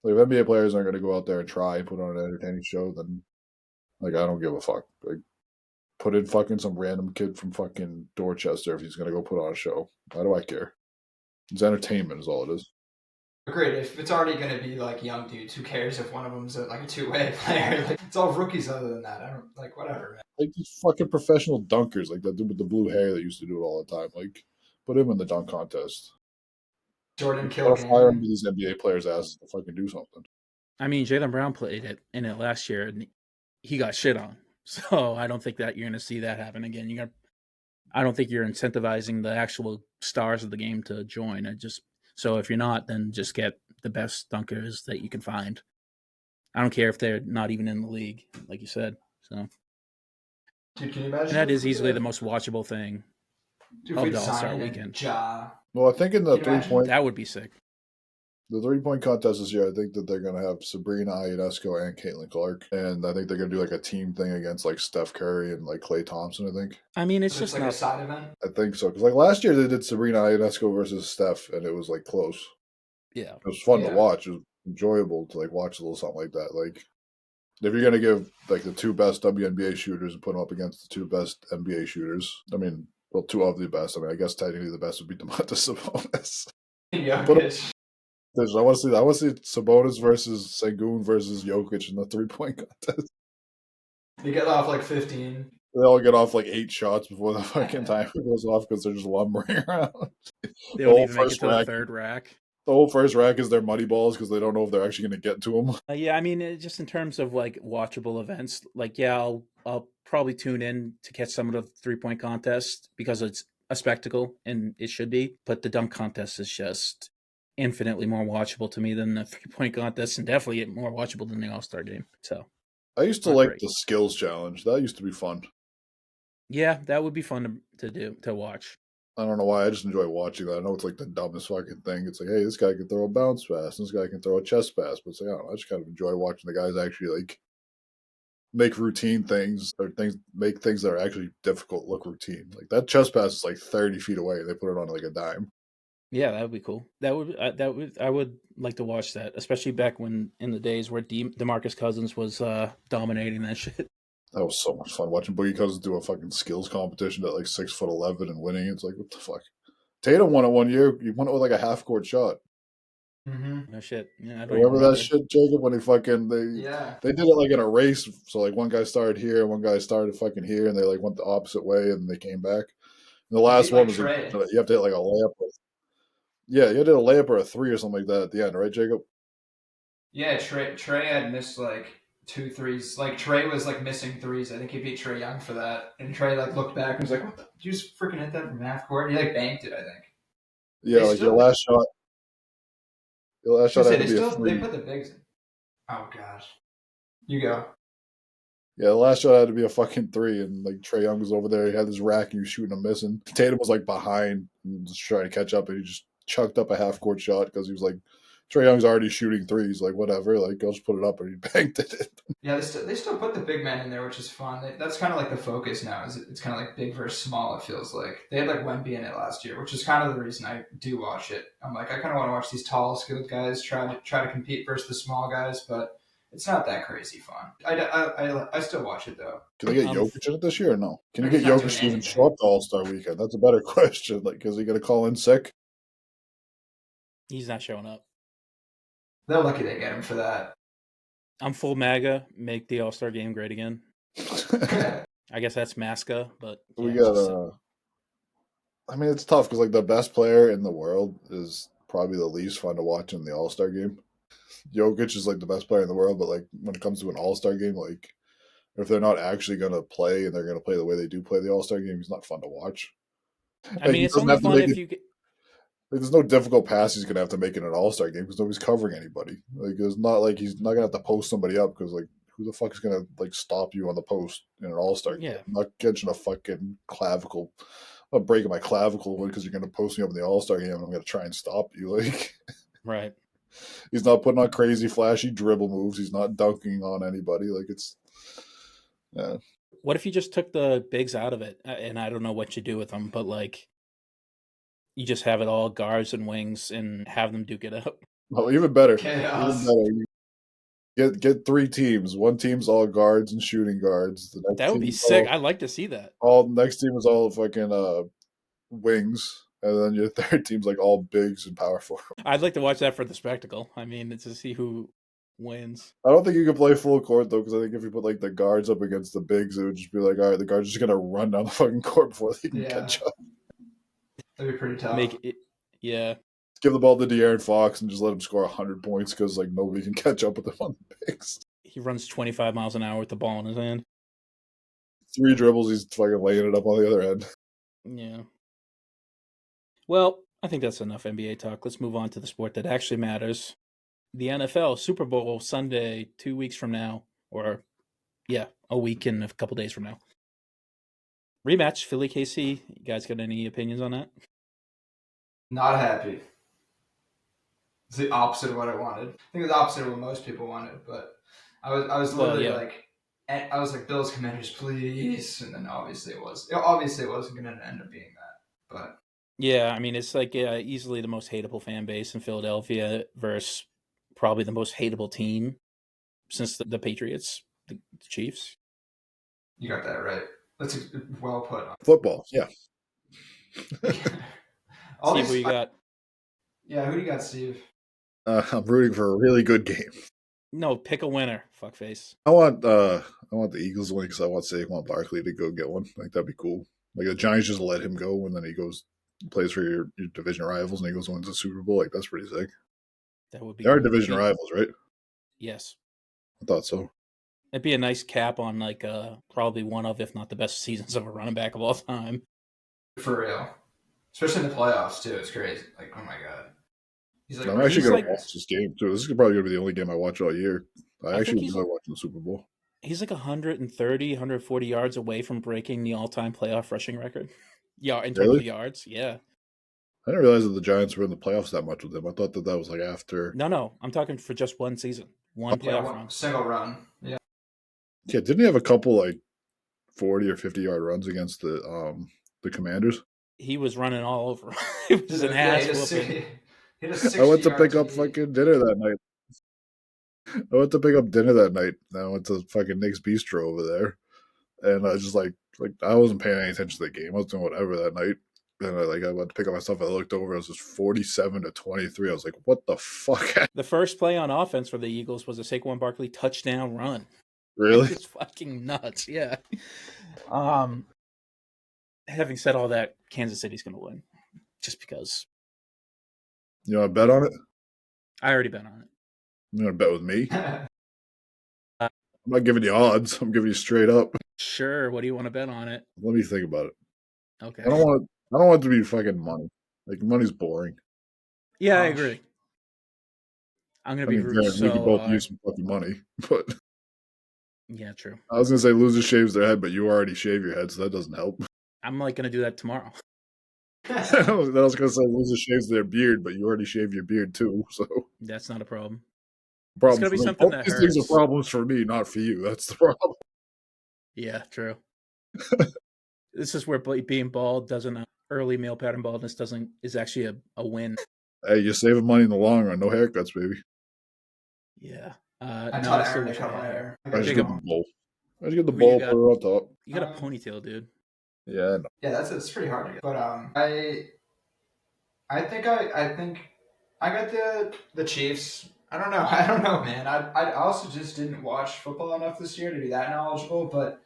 [SPEAKER 2] Like if NBA players aren't going to go out there and try and put on an entertaining show, then like I don't give a fuck. Like put in fucking some random kid from fucking Dorchester if he's going to go put on a show. Why do I care? It's entertainment is all it is.
[SPEAKER 3] Agreed. If it's already going to be like young dudes, who cares if one of them's like a two-way player? Like it's all rookies. Other than that, I don't like whatever, man.
[SPEAKER 2] Like these fucking professional dunkers, like that dude with the blue hair that used to do it all the time. Like put him in the dunk contest.
[SPEAKER 3] Jordan
[SPEAKER 2] Gotta fire him
[SPEAKER 3] Kilgane.
[SPEAKER 2] to these NBA players' asses to fucking do something.
[SPEAKER 1] I mean, Jaylen Brown played in it last year, and he got shit on. So I don't think that you're going to see that happen again. I don't think you're incentivizing the actual stars of the game to join. So if you're not, then just get the best dunkers that you can find. I don't care if they're not even in the league, like you said. So,
[SPEAKER 3] Dude, can you imagine?
[SPEAKER 1] and that is easily the most watchable thing
[SPEAKER 3] Dude, if
[SPEAKER 1] of
[SPEAKER 3] we'd
[SPEAKER 1] the All-Star
[SPEAKER 3] sign
[SPEAKER 1] weekend.
[SPEAKER 3] Ja.
[SPEAKER 2] Well, I think in the
[SPEAKER 3] Can you imagine?
[SPEAKER 1] That would be sick.
[SPEAKER 2] The 3-point contest this year, I think that they're going to have Sabrina Ionesco and Caitlin Clark. And I think they're going to do like a team thing against like Steph Curry and like Klay Thompson, I think.
[SPEAKER 1] I mean, it's
[SPEAKER 3] So
[SPEAKER 1] just
[SPEAKER 3] like
[SPEAKER 1] not
[SPEAKER 3] a side event.
[SPEAKER 2] I think so. Because like last year they did Sabrina Ionesco versus Steph and it was like close.
[SPEAKER 1] Yeah.
[SPEAKER 2] It was fun to
[SPEAKER 3] Yeah.
[SPEAKER 2] watch. It was enjoyable to like watch a little something like that. Like if you're going to give like the two best WNBA shooters and put them up against the two best NBA shooters, I mean, well, two of the best. I mean, I guess technically the best would be Domantas Sabonis.
[SPEAKER 3] Jokic.
[SPEAKER 2] I want to see Sabonis versus Sengun versus Jokic in the 3-point contest.
[SPEAKER 3] They get off like 15.
[SPEAKER 2] They all get off like 8 shots before the fucking timer goes off because they're just lumbering around.
[SPEAKER 1] They
[SPEAKER 2] The
[SPEAKER 1] don't
[SPEAKER 2] whole
[SPEAKER 1] even make it
[SPEAKER 2] first
[SPEAKER 1] to the
[SPEAKER 2] rack,
[SPEAKER 1] third rack.
[SPEAKER 2] the whole first rack is their money balls because they don't know if they're actually going to get to them.
[SPEAKER 1] Yeah, I mean, just in terms of like watchable events, like yeah, I'll probably tune in to catch some of the 3-point contest because it's a spectacle and it should be. But the dunk contest is just infinitely more watchable to me than the 3-point contest, and definitely more watchable than the All-Star game. So
[SPEAKER 2] I used to
[SPEAKER 1] Not
[SPEAKER 2] like
[SPEAKER 1] great.
[SPEAKER 2] the skills challenge. That used to be fun.
[SPEAKER 1] yeah, that would be fun to watch.
[SPEAKER 2] I don't know why. I just enjoy watching that. I know it's like the dumbest fucking thing. It's like, hey, this guy can throw a bounce pass. This guy can throw a chest pass. But it's like, I don't know. I just kind of enjoy watching the guys actually like make routine things or make things that are actually difficult look routine. Like that chest pass is like 30 feet away. They put it on like a dime.
[SPEAKER 1] Yeah, that would be cool. I would like to watch that, especially back when in the days where DeMarcus Cousins was dominating that shit.
[SPEAKER 2] That was so much fun watching Boogie Cousins do a fucking skills competition at like 6'11" and winning. It's like, what the fuck? Tatum won it one year. He won it with like a half court shot.
[SPEAKER 3] Mm-hmm.
[SPEAKER 1] No shit. Yeah, I don't
[SPEAKER 2] Remember
[SPEAKER 1] even
[SPEAKER 2] that shit, Jacob? When
[SPEAKER 3] Yeah.
[SPEAKER 2] they did it like in a race. So like one guy started here, and one guy started fucking here, and they like went the opposite way, and they came back. And the last
[SPEAKER 3] Like
[SPEAKER 2] one was
[SPEAKER 3] Trey.
[SPEAKER 2] you have to hit like a layup. Yeah, you had to hit a layup or a 3 or something like that at the end, right, Jacob?
[SPEAKER 3] Yeah, Trey had missed like 2 threes. Like Trey was like missing threes. I think he beat Trey Young for that. And Trey like looked back and was like, "What? Did you just freaking hit that from half court?" And he like banked it. I think.
[SPEAKER 2] Yeah,
[SPEAKER 3] They
[SPEAKER 2] like
[SPEAKER 3] still-
[SPEAKER 2] your last shot had to be a
[SPEAKER 3] they
[SPEAKER 2] 3.
[SPEAKER 3] put the bigs in. Oh gosh. You go.
[SPEAKER 2] Yeah, the last shot had to be a fucking 3, and like Trey Young was over there. He had his rack, and he was shooting and missing. Tatum was like behind and just trying to catch up, and he just chucked up a half court shot because he was like, Trey Young's already shooting threes. Like whatever, like I'll just put it up, and he banked it.
[SPEAKER 3] Yeah, they still put the big men in there, which is fun. That's kind of like the focus now. It's kind of like big versus small. It feels like they had like Wemby in it last year, which is kind of the reason I do watch it. I'm like, I kind of want to watch these tall, skilled guys try to compete versus the small guys, but it's not that crazy fun. I still watch it though.
[SPEAKER 2] Can they get Jokic in it this year or no? Can you get
[SPEAKER 3] He's not
[SPEAKER 2] Jokic
[SPEAKER 3] doing
[SPEAKER 2] to even
[SPEAKER 3] anything.
[SPEAKER 2] show up to All Star Weekend? That's a better question. Like, is he going to call in sick?
[SPEAKER 1] He's not showing up.
[SPEAKER 3] They're lucky they get him for that.
[SPEAKER 1] I'm full MAGA. Make the All-Star game great again. I guess that's Masca, but
[SPEAKER 2] We
[SPEAKER 1] yeah,
[SPEAKER 2] got
[SPEAKER 1] just-
[SPEAKER 2] I mean, it's tough because like the best player in the world is probably the least fun to watch in the All Star game. Jokic is like the best player in the world, but like when it comes to an All Star game, like if they're not actually gonna play and they're gonna play the way they do play the All Star game, he's not fun to watch.
[SPEAKER 1] I
[SPEAKER 2] Like
[SPEAKER 1] mean,
[SPEAKER 2] he
[SPEAKER 1] it's
[SPEAKER 2] doesn't
[SPEAKER 1] only
[SPEAKER 2] have to
[SPEAKER 1] fun
[SPEAKER 2] make
[SPEAKER 1] if
[SPEAKER 2] it.
[SPEAKER 1] you get.
[SPEAKER 2] Like, there's no difficult pass he's gonna have to make in an All Star game because nobody's covering anybody. Like it's not like he's not gonna have to post somebody up because like who the fuck is gonna like stop you on the post in an All Star game?
[SPEAKER 1] Yeah,
[SPEAKER 2] I'm not catching a fucking clavicle. I'm not breaking my clavicle because you're gonna post me up in the All Star game and I'm gonna try and stop you. Like
[SPEAKER 1] right.
[SPEAKER 2] he's not putting on crazy flashy dribble moves. He's not dunking on anybody. Like it's yeah.
[SPEAKER 1] What if you just took the bigs out of it? And I don't know what you do with them, but like you just have it all guards and wings and have them duke it up.
[SPEAKER 2] Well, even better. Even
[SPEAKER 3] Chaos.
[SPEAKER 2] better. Get three teams. One team's all guards and shooting guards. The next
[SPEAKER 1] That would
[SPEAKER 2] team
[SPEAKER 1] be
[SPEAKER 2] is
[SPEAKER 1] sick. I'd like to see that.
[SPEAKER 2] all next team is all fucking wings, and then your third team's like all bigs and power forward.
[SPEAKER 1] I'd like to watch that for the spectacle. I mean, to see who wins.
[SPEAKER 2] I don't think you can play full court though, because I think if you put like the guards up against the bigs, it would just be like, all right, the guards are just gonna run down the fucking court before they can
[SPEAKER 3] Yeah,
[SPEAKER 2] catch up.
[SPEAKER 3] that'd be pretty tough.
[SPEAKER 1] Make it, yeah.
[SPEAKER 2] Give the ball to De'Aaron Fox and just let him score 100 points because like nobody can catch up with him on the bigs.
[SPEAKER 1] He runs 25 miles an hour with the ball in his hand.
[SPEAKER 2] 3 dribbles, he's fucking laying it up on the other end.
[SPEAKER 1] Yeah. Well, I think that's enough NBA talk. Let's move on to the sport that actually matters. The NFL Super Bowl Sunday, 2 weeks from now, or yeah, a week and a couple days from now. Rematch, Philly KC. You guys got any opinions on that?
[SPEAKER 3] Not happy. It's the opposite of what I wanted. I think it's the opposite of what most people wanted, but I was literally like, I was like, Bills Commanders, please, and then obviously it wasn't going to end up being that, but
[SPEAKER 1] yeah, I mean it's like easily the most hateable fan base in Philadelphia versus probably the most hateable team since the Patriots, the Chiefs.
[SPEAKER 3] You got that right. That's well put.
[SPEAKER 2] Football, yeah.
[SPEAKER 1] Steve, who you got?
[SPEAKER 3] Yeah, who do you got, Steve?
[SPEAKER 2] I'm rooting for a really good game.
[SPEAKER 1] No, pick a winner, fuckface.
[SPEAKER 2] I want the Eagles to win because I want Saquon Barkley to go get one. Like that'd be cool. Like the Giants just let him go and then he goes plays for your division rivals and he goes and wins the Super Bowl. Like that's pretty sick.
[SPEAKER 1] That would be.
[SPEAKER 2] They are division rivals, right?
[SPEAKER 1] Yes.
[SPEAKER 2] I thought so.
[SPEAKER 1] It'd be a nice cap on like probably one of, if not the best seasons of a running back of all time.
[SPEAKER 3] For real, especially in the playoffs too. It's crazy. Like, oh my god. He's like,
[SPEAKER 2] I'm actually
[SPEAKER 1] he's
[SPEAKER 2] going to
[SPEAKER 1] like-
[SPEAKER 2] watch this game too. This is probably going to be the only game I watch all year. I actually
[SPEAKER 1] he's-
[SPEAKER 2] enjoy watching the Super Bowl.
[SPEAKER 1] He's like 130, 140 yards away from breaking the all-time playoff rushing record. Yeah, in terms of yards. Yeah.
[SPEAKER 2] I didn't realize that the Giants were in the playoffs that much with them. I thought that was like after.
[SPEAKER 1] No. I'm talking for just one season. One playoff run.
[SPEAKER 3] Single run. Yeah.
[SPEAKER 2] Yeah, didn't he have a couple like 40 or 50-yard runs against the Commanders?
[SPEAKER 1] He was running all over. It was an ass whooping.
[SPEAKER 2] I went to pick up fucking dinner that night. I went to pick up dinner that night. And I went to fucking Nick's Bistro over there, and I was just like I wasn't paying any attention to the game. I was doing whatever that night, and I went to pick up my stuff. I looked over. It was just 47-23. I was like, "What the fuck?"
[SPEAKER 1] The first play on offense for the Eagles was a Saquon Barkley touchdown run.
[SPEAKER 2] Really?
[SPEAKER 1] It's fucking nuts. Yeah. Having said all that, Kansas City's going to win, just because.
[SPEAKER 2] You want to bet on it?
[SPEAKER 1] I already bet on it.
[SPEAKER 2] You want to bet with me? I'm not giving you odds. I'm giving you straight up.
[SPEAKER 1] Sure. What do you want to bet on it?
[SPEAKER 2] Let me think about it.
[SPEAKER 1] Okay.
[SPEAKER 2] I don't want it to be fucking money. Like money's boring.
[SPEAKER 1] Yeah, I agree. I'm gonna be rude.
[SPEAKER 2] We could both use some fucking money, but
[SPEAKER 1] yeah, true.
[SPEAKER 2] I was gonna say loser shaves their head, but you already shave your head, so that doesn't help.
[SPEAKER 1] I'm like gonna do that tomorrow.
[SPEAKER 2] I was gonna say loser shaves their beard, but you already shaved your beard too, so
[SPEAKER 1] that's not a problem.
[SPEAKER 2] It's
[SPEAKER 1] gonna be something that hurts.
[SPEAKER 2] These are problems for me, not for you. That's the problem.
[SPEAKER 1] Yeah, true. This is where being bald doesn't early male pattern baldness is actually a win.
[SPEAKER 2] Hey, you're saving money in the long run. No haircuts, baby.
[SPEAKER 1] Yeah.
[SPEAKER 3] I taught Aaron to cut my hair.
[SPEAKER 2] I just get the bowl. I just get the
[SPEAKER 1] Who
[SPEAKER 2] bowl,
[SPEAKER 1] you
[SPEAKER 2] put
[SPEAKER 1] got?
[SPEAKER 2] it on top.
[SPEAKER 1] You got a ponytail, dude.
[SPEAKER 2] Yeah, I know.
[SPEAKER 3] Yeah, that's pretty hard to get. But I think I got the Chiefs. I don't know, man. I also just didn't watch football enough this year to be that knowledgeable. But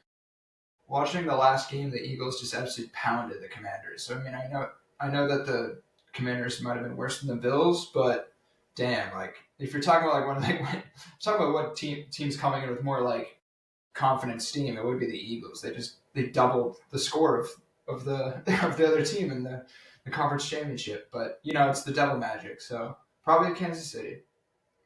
[SPEAKER 3] watching the last game, the Eagles just absolutely pounded the Commanders. So I mean, I know that the Commanders might have been worse than the Bills, but damn, like if you're talking about like one of like talking about what teams coming in with more like confident steam, it would be the Eagles. They doubled the score of the of the other team in the conference championship. But you know, it's the devil magic, so probably Kansas City.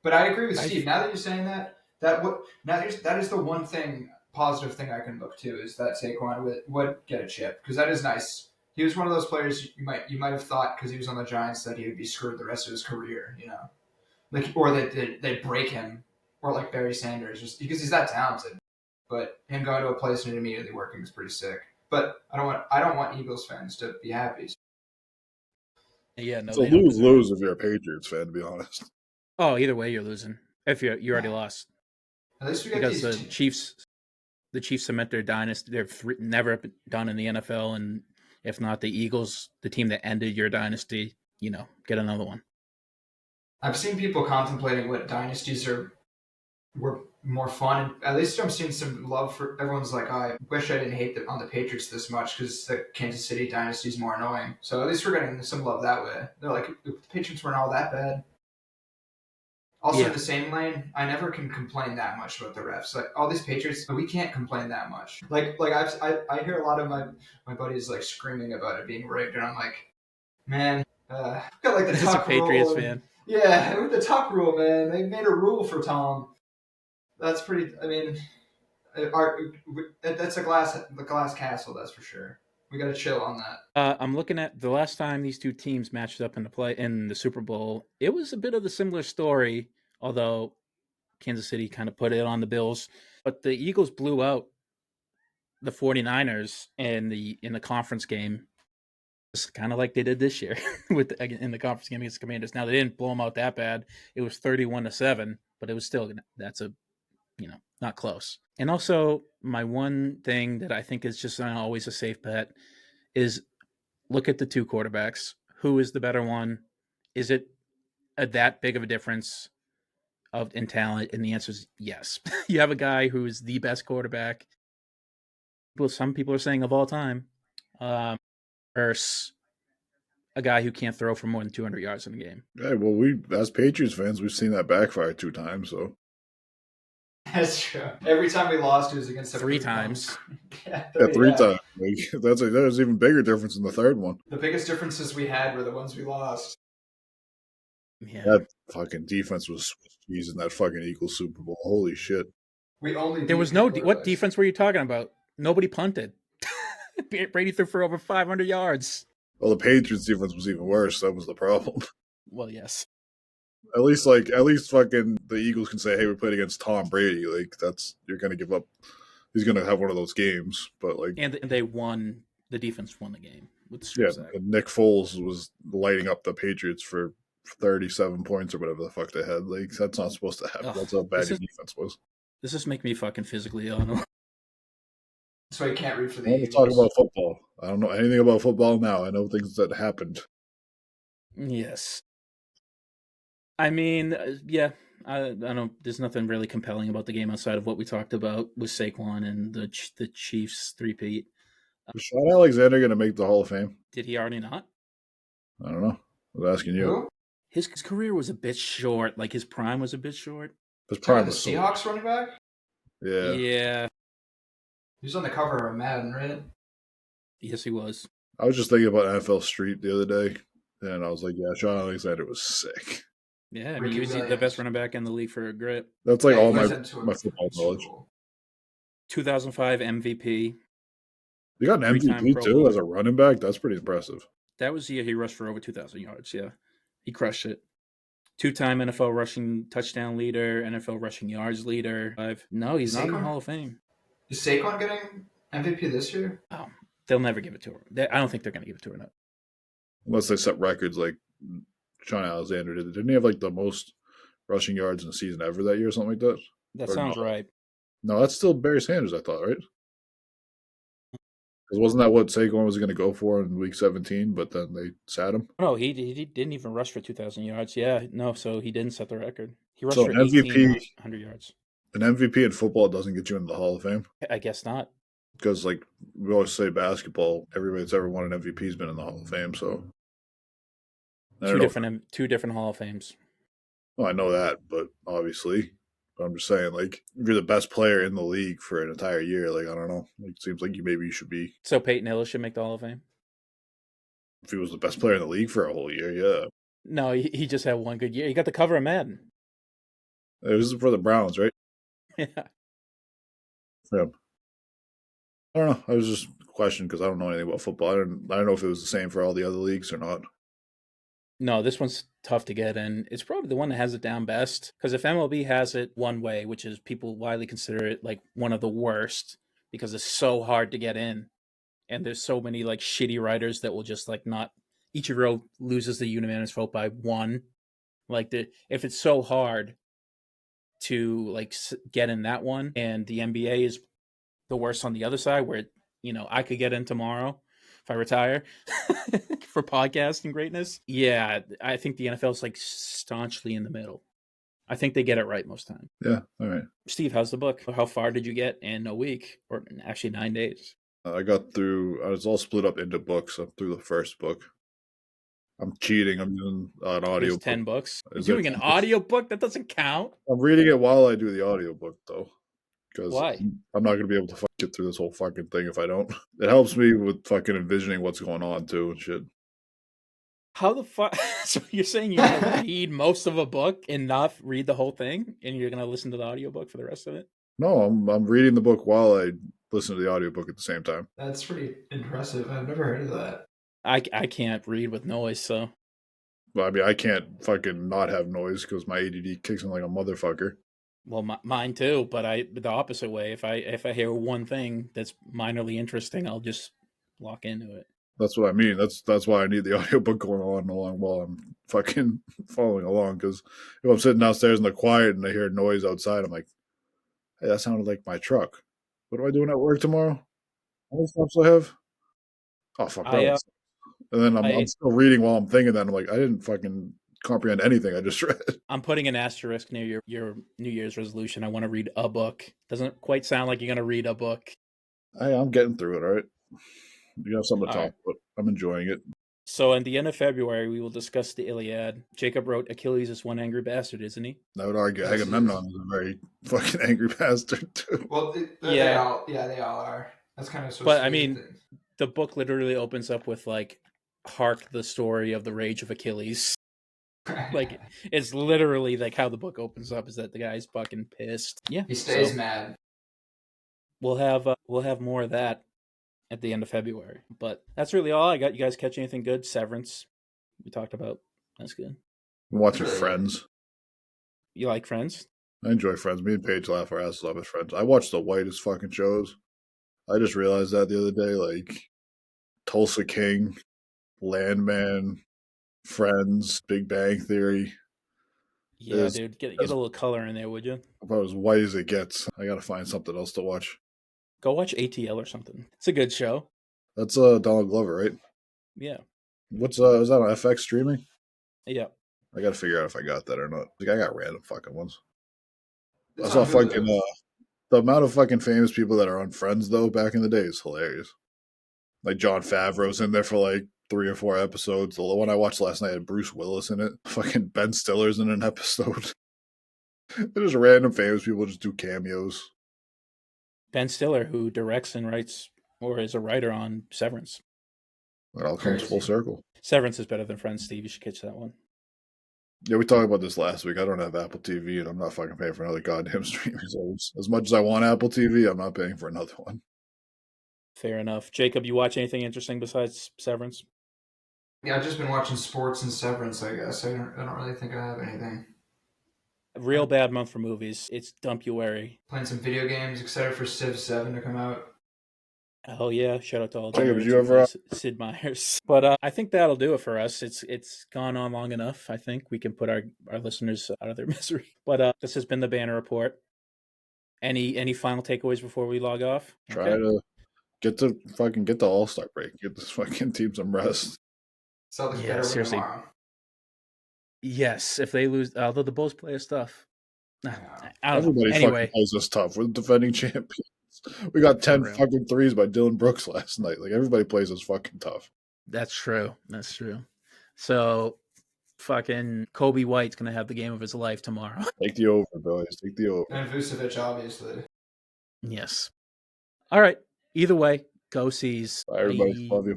[SPEAKER 3] But I agree with Steve. Now that you're saying that, that is the one thing positive thing I can look to is that Saquon would get a chip because that is nice. He was one of those players you might have thought because he was on the Giants that he would be screwed the rest of his career, you know, like or they break him or like Barry Sanders just because he's that talented. But him going to a place and immediately working is pretty sick. But I don't want Eagles fans to be happy.
[SPEAKER 1] Yeah, no,
[SPEAKER 2] it's a lose-lose if you're a Patriots fan, to be honest.
[SPEAKER 1] Oh, either way, you're losing. If you already lost.
[SPEAKER 3] At least we got
[SPEAKER 1] because
[SPEAKER 3] these
[SPEAKER 1] the Chiefs cement their dynasty. They've never done in the NFL, and if not, the Eagles, the team that ended your dynasty, you know, get another one.
[SPEAKER 3] I've seen people contemplating what dynasties were more fun. At least I'm seeing some love for everyone's like, oh, I wish I didn't hate on the Patriots this much because the Kansas City dynasty is more annoying. So at least we're getting some love that way. They're like, the Patriots weren't all that bad. Also, in the same lane, I never can complain that much about the refs. Like all these Patriots, we can't complain that much. Like I hear a lot of my buddies like screaming about it being rigged, and I'm like, man, got like the tuck rule.
[SPEAKER 1] Patriots fan.
[SPEAKER 3] Yeah, with the tuck rule, man, they made a rule for Tom. That's pretty. I mean, that's the glass castle. That's for sure. We got to chill on that.
[SPEAKER 1] I'm looking at the last time these two teams matched up in the Super Bowl. It was a bit of a similar story, although Kansas City kind of put it on the Bills. But the Eagles blew out the 49ers in the conference game, just kind of like they did this year in the conference game against the Commanders. Now they didn't blow them out that bad. It was 31-7, but it was still not close. And also, my one thing that I think is just always a safe bet is look at the two quarterbacks. Who is the better one? Is it that big of a difference in talent? And the answer is yes. You have a guy who is the best quarterback. Some people are saying of all time, versus a guy who can't throw for more than 200 yards in a game.
[SPEAKER 2] Yeah, well, we as Patriots fans, we've seen that backfire 2 times, so.
[SPEAKER 3] That's true. Every time we lost, it was against
[SPEAKER 1] 3 times.
[SPEAKER 2] Yeah, 3 times. Like, there's an even bigger difference in the third one.
[SPEAKER 3] The biggest differences we had were the ones we lost.
[SPEAKER 1] Yeah.
[SPEAKER 2] That fucking defense was in that fucking Eagles Super Bowl. Holy shit.
[SPEAKER 1] There was no what defense were you talking about? Nobody punted. Brady threw for over 500 yards.
[SPEAKER 2] Well, the Patriots defense was even worse. That was the problem.
[SPEAKER 1] Well, yes.
[SPEAKER 2] At least fucking the Eagles can say, hey, we played against Tom Brady. Like, you're going to give up. He's going to have one of those games. But like,
[SPEAKER 1] and they won. The defense won the game with the
[SPEAKER 2] strip sack. Nick Foles was lighting up the Patriots for 37 points or whatever the fuck they had. Like, that's not supposed to happen. That's how bad your defense was.
[SPEAKER 1] This just make me fucking physically ill.
[SPEAKER 3] So you can't root for the
[SPEAKER 2] Eagles. Talk about football. I don't know anything about football now. I know things that happened.
[SPEAKER 1] Yes. I mean, yeah, I don't. There's nothing really compelling about the game outside of what we talked about with Saquon and the Chiefs 3-peat.
[SPEAKER 2] Is Sean Alexander going to make the Hall of Fame?
[SPEAKER 1] Did he already not?
[SPEAKER 2] I don't know. I was asking you.
[SPEAKER 1] His career was a bit short. Like his prime was a bit short.
[SPEAKER 2] His prime was
[SPEAKER 3] the Seahawks running back.
[SPEAKER 2] Yeah.
[SPEAKER 1] Yeah.
[SPEAKER 3] He was on the cover of Madden, right?
[SPEAKER 1] Yes, he was.
[SPEAKER 2] I was just thinking about NFL Street the other day, and I was like, yeah, Sean Alexander was sick.
[SPEAKER 1] Yeah, I mean, he was the best running back in the league for a grip.
[SPEAKER 2] That's like all my football knowledge.
[SPEAKER 1] 2005 MVP.
[SPEAKER 2] You got an MVP too as a running back? That's pretty impressive.
[SPEAKER 1] That was the year he rushed for over 2,000 yards, yeah. He crushed it. 2-time NFL rushing touchdown leader, NFL rushing yards leader. No, he's not in the Hall of Fame.
[SPEAKER 3] Is Saquon getting MVP this year?
[SPEAKER 1] Oh, they'll never give it to him. I don't think they're going to give it to him.
[SPEAKER 2] Unless they set records like Sean Alexander did. Didn't he have like the most rushing yards in a season ever that year or something like that?
[SPEAKER 1] That sounds right.
[SPEAKER 2] No, that's still Barry Sanders, I thought, right? Because wasn't that what Saquon was going to go for in week 17, but then they sat him?
[SPEAKER 1] No, he didn't even rush for 2,000 yards. Yeah, no, so he didn't set the record. He rushed
[SPEAKER 2] so
[SPEAKER 1] for
[SPEAKER 2] MVP,
[SPEAKER 1] 1,800 yards.
[SPEAKER 2] An MVP in football doesn't get you into the Hall of Fame?
[SPEAKER 1] I guess not.
[SPEAKER 2] Because like we always say, basketball, everybody that's ever won an MVP has been in the Hall of Fame. So I don't know.
[SPEAKER 1] Two different Hall of Fames.
[SPEAKER 2] Well, I know that, but obviously, but I'm just saying, like, if you're the best player in the league for an entire year, like, I don't know, like, it seems like you should be.
[SPEAKER 1] So Peyton Hillis should make the Hall of Fame.
[SPEAKER 2] If he was the best player in the league for a whole year, yeah.
[SPEAKER 1] No, he just had one good year. He got the cover of Madden.
[SPEAKER 2] It was for the Browns, right?
[SPEAKER 1] Yeah.
[SPEAKER 2] Yeah. I don't know. I was just questioning because I don't know anything about football. I don't know if it was the same for all the other leagues or not.
[SPEAKER 1] No, this one's tough to get, and it's probably the one that has it down best. Because if MLB has it one way, which is people widely consider it like one of the worst because it's so hard to get in, and there's so many like shitty writers that will just like not. Ichiro loses the unanimous vote by one. Like if it's so hard to like get in that one, and the NBA is the worst on the other side, where I could get in tomorrow if I retire for podcasting greatness. Yeah, I think the NFL is like staunchly in the middle. I think they get it right most time.
[SPEAKER 2] Yeah, all right.
[SPEAKER 1] Steve, how's the book? How far did you get in a week, or actually 9 days?
[SPEAKER 2] I got through. I was all split up into books. I'm through the first book. I'm cheating. I'm doing an audio.
[SPEAKER 1] There's 10 books. You're
[SPEAKER 2] Is
[SPEAKER 1] doing
[SPEAKER 2] it
[SPEAKER 1] an
[SPEAKER 2] 10 books?
[SPEAKER 1] audio book? That doesn't count.
[SPEAKER 2] I'm reading it while I do the audiobook, though. Because
[SPEAKER 1] Why?
[SPEAKER 2] I'm not going to be able to get through this whole fucking thing if I don't. It helps me with fucking envisioning what's going on, too, and shit.
[SPEAKER 1] How the fuck? So you're saying you're going to read most of a book and not read the whole thing, and you're going to listen to the audiobook for the rest of it?
[SPEAKER 2] No, I'm reading the book while I listen to the audiobook at the same time.
[SPEAKER 3] That's pretty impressive. I've never heard of that.
[SPEAKER 1] I can't read with noise, so.
[SPEAKER 2] Well, I mean, I can't fucking not have noise because my ADD kicks in like a motherfucker.
[SPEAKER 1] Well, mine too, but the opposite way. If I hear one thing that's minorly interesting, I'll just lock into it.
[SPEAKER 2] That's what I mean. That's why I need the audiobook going on along while I'm fucking following along. Because if I'm sitting downstairs in the quiet and I hear noise outside, I'm like, hey, that sounded like my truck. What am I doing at work tomorrow? How many stops do I have? Oh, fuck. And then I'm still reading while I'm thinking that. I'm like, I didn't fucking comprehend anything I just read.
[SPEAKER 1] I'm putting an asterisk near your New Year's resolution. I want to read a book. Doesn't quite sound like you're going to read a book.
[SPEAKER 2] I'm getting through it, all right? You have something to talk about. I'm enjoying it.
[SPEAKER 1] So at the end of February, we will discuss the Iliad. Jacob wrote Achilles is one angry bastard, isn't he?
[SPEAKER 2] I would argue Agamemnon is a very fucking angry bastard, too.
[SPEAKER 3] Well, they all are. That's kind of so.
[SPEAKER 1] But I mean, the book literally opens up with like, hark the story of the rage of Achilles. Like, it's literally like how the book opens up is that the guy's fucking pissed. Yeah,
[SPEAKER 3] he stays mad.
[SPEAKER 1] We'll have more of that at the end of February. But that's really all I got. You guys catch anything good? Severance, we talked about. That's good.
[SPEAKER 2] I'm watching Friends.
[SPEAKER 1] You like Friends?
[SPEAKER 2] I enjoy Friends. Me and Paige laugh our asses off with Friends. I watch the whitest fucking shows. I just realized that the other day, like Tulsa King, Landman, Friends, Big Bang Theory.
[SPEAKER 1] Yeah, dude, get a little color in there, would you?
[SPEAKER 2] About as white as it gets. I gotta find something else to watch.
[SPEAKER 1] Go watch ATL or something. It's a good show.
[SPEAKER 2] That's Donald Glover, right?
[SPEAKER 1] Yeah.
[SPEAKER 2] What's is that on FX streaming?
[SPEAKER 1] Yeah.
[SPEAKER 2] I gotta figure out if I got that or not. Like I got random fucking ones. I saw fucking the amount of fucking famous people that are on Friends though back in the day is hilarious. Like Jon Favreau's in there for like 3 or 4 episodes. The one I watched last night had Bruce Willis in it. Fucking Ben Stiller's in an episode. There's random famous people just do cameos.
[SPEAKER 1] Ben Stiller, who directs and writes or is a writer on Severance.
[SPEAKER 2] It all comes full circle.
[SPEAKER 1] Severance is better than Friends, Steve. You should catch that one.
[SPEAKER 2] Yeah, we talked about this last week. I don't have Apple TV, and I'm not fucking paying for another goddamn streaming service. As much as I want Apple TV, I'm not paying for another one.
[SPEAKER 1] Fair enough. Jacob, you watch anything interesting besides Severance?
[SPEAKER 3] Yeah, I've just been watching sports and Severance, I guess. I don't really think I have anything.
[SPEAKER 1] A real bad month for movies. It's Dumpuary.
[SPEAKER 3] Playing some video games. Excited for Civ 7 to come out.
[SPEAKER 1] Oh yeah, shout out to all
[SPEAKER 2] Jacob, did you ever
[SPEAKER 1] Sid Meier's. But I think that'll do it for us. It's gone on long enough. I think we can put our listeners out of their misery. But this has been the Banner Report. Any final takeaways before we log off?
[SPEAKER 2] Try to get the All-Star break. Get this fucking team some rest.
[SPEAKER 3] Celtics better win tomorrow.
[SPEAKER 1] Yes, if they lose, although the Bulls play us tough.
[SPEAKER 2] Everybody fucking plays us tough. We're the defending champions. We got 10
[SPEAKER 1] real.
[SPEAKER 2] fucking threes by Dillon Brooks last night. Like, everybody plays us fucking tough.
[SPEAKER 1] That's true. That's true. So, fucking Kobe White's going to have the game of his life tomorrow.
[SPEAKER 2] Take the over, boys. Take the over.
[SPEAKER 3] And Vucevic, obviously.
[SPEAKER 1] Yes. All right. Either way, go C's.
[SPEAKER 2] Bye, everybody. Love you.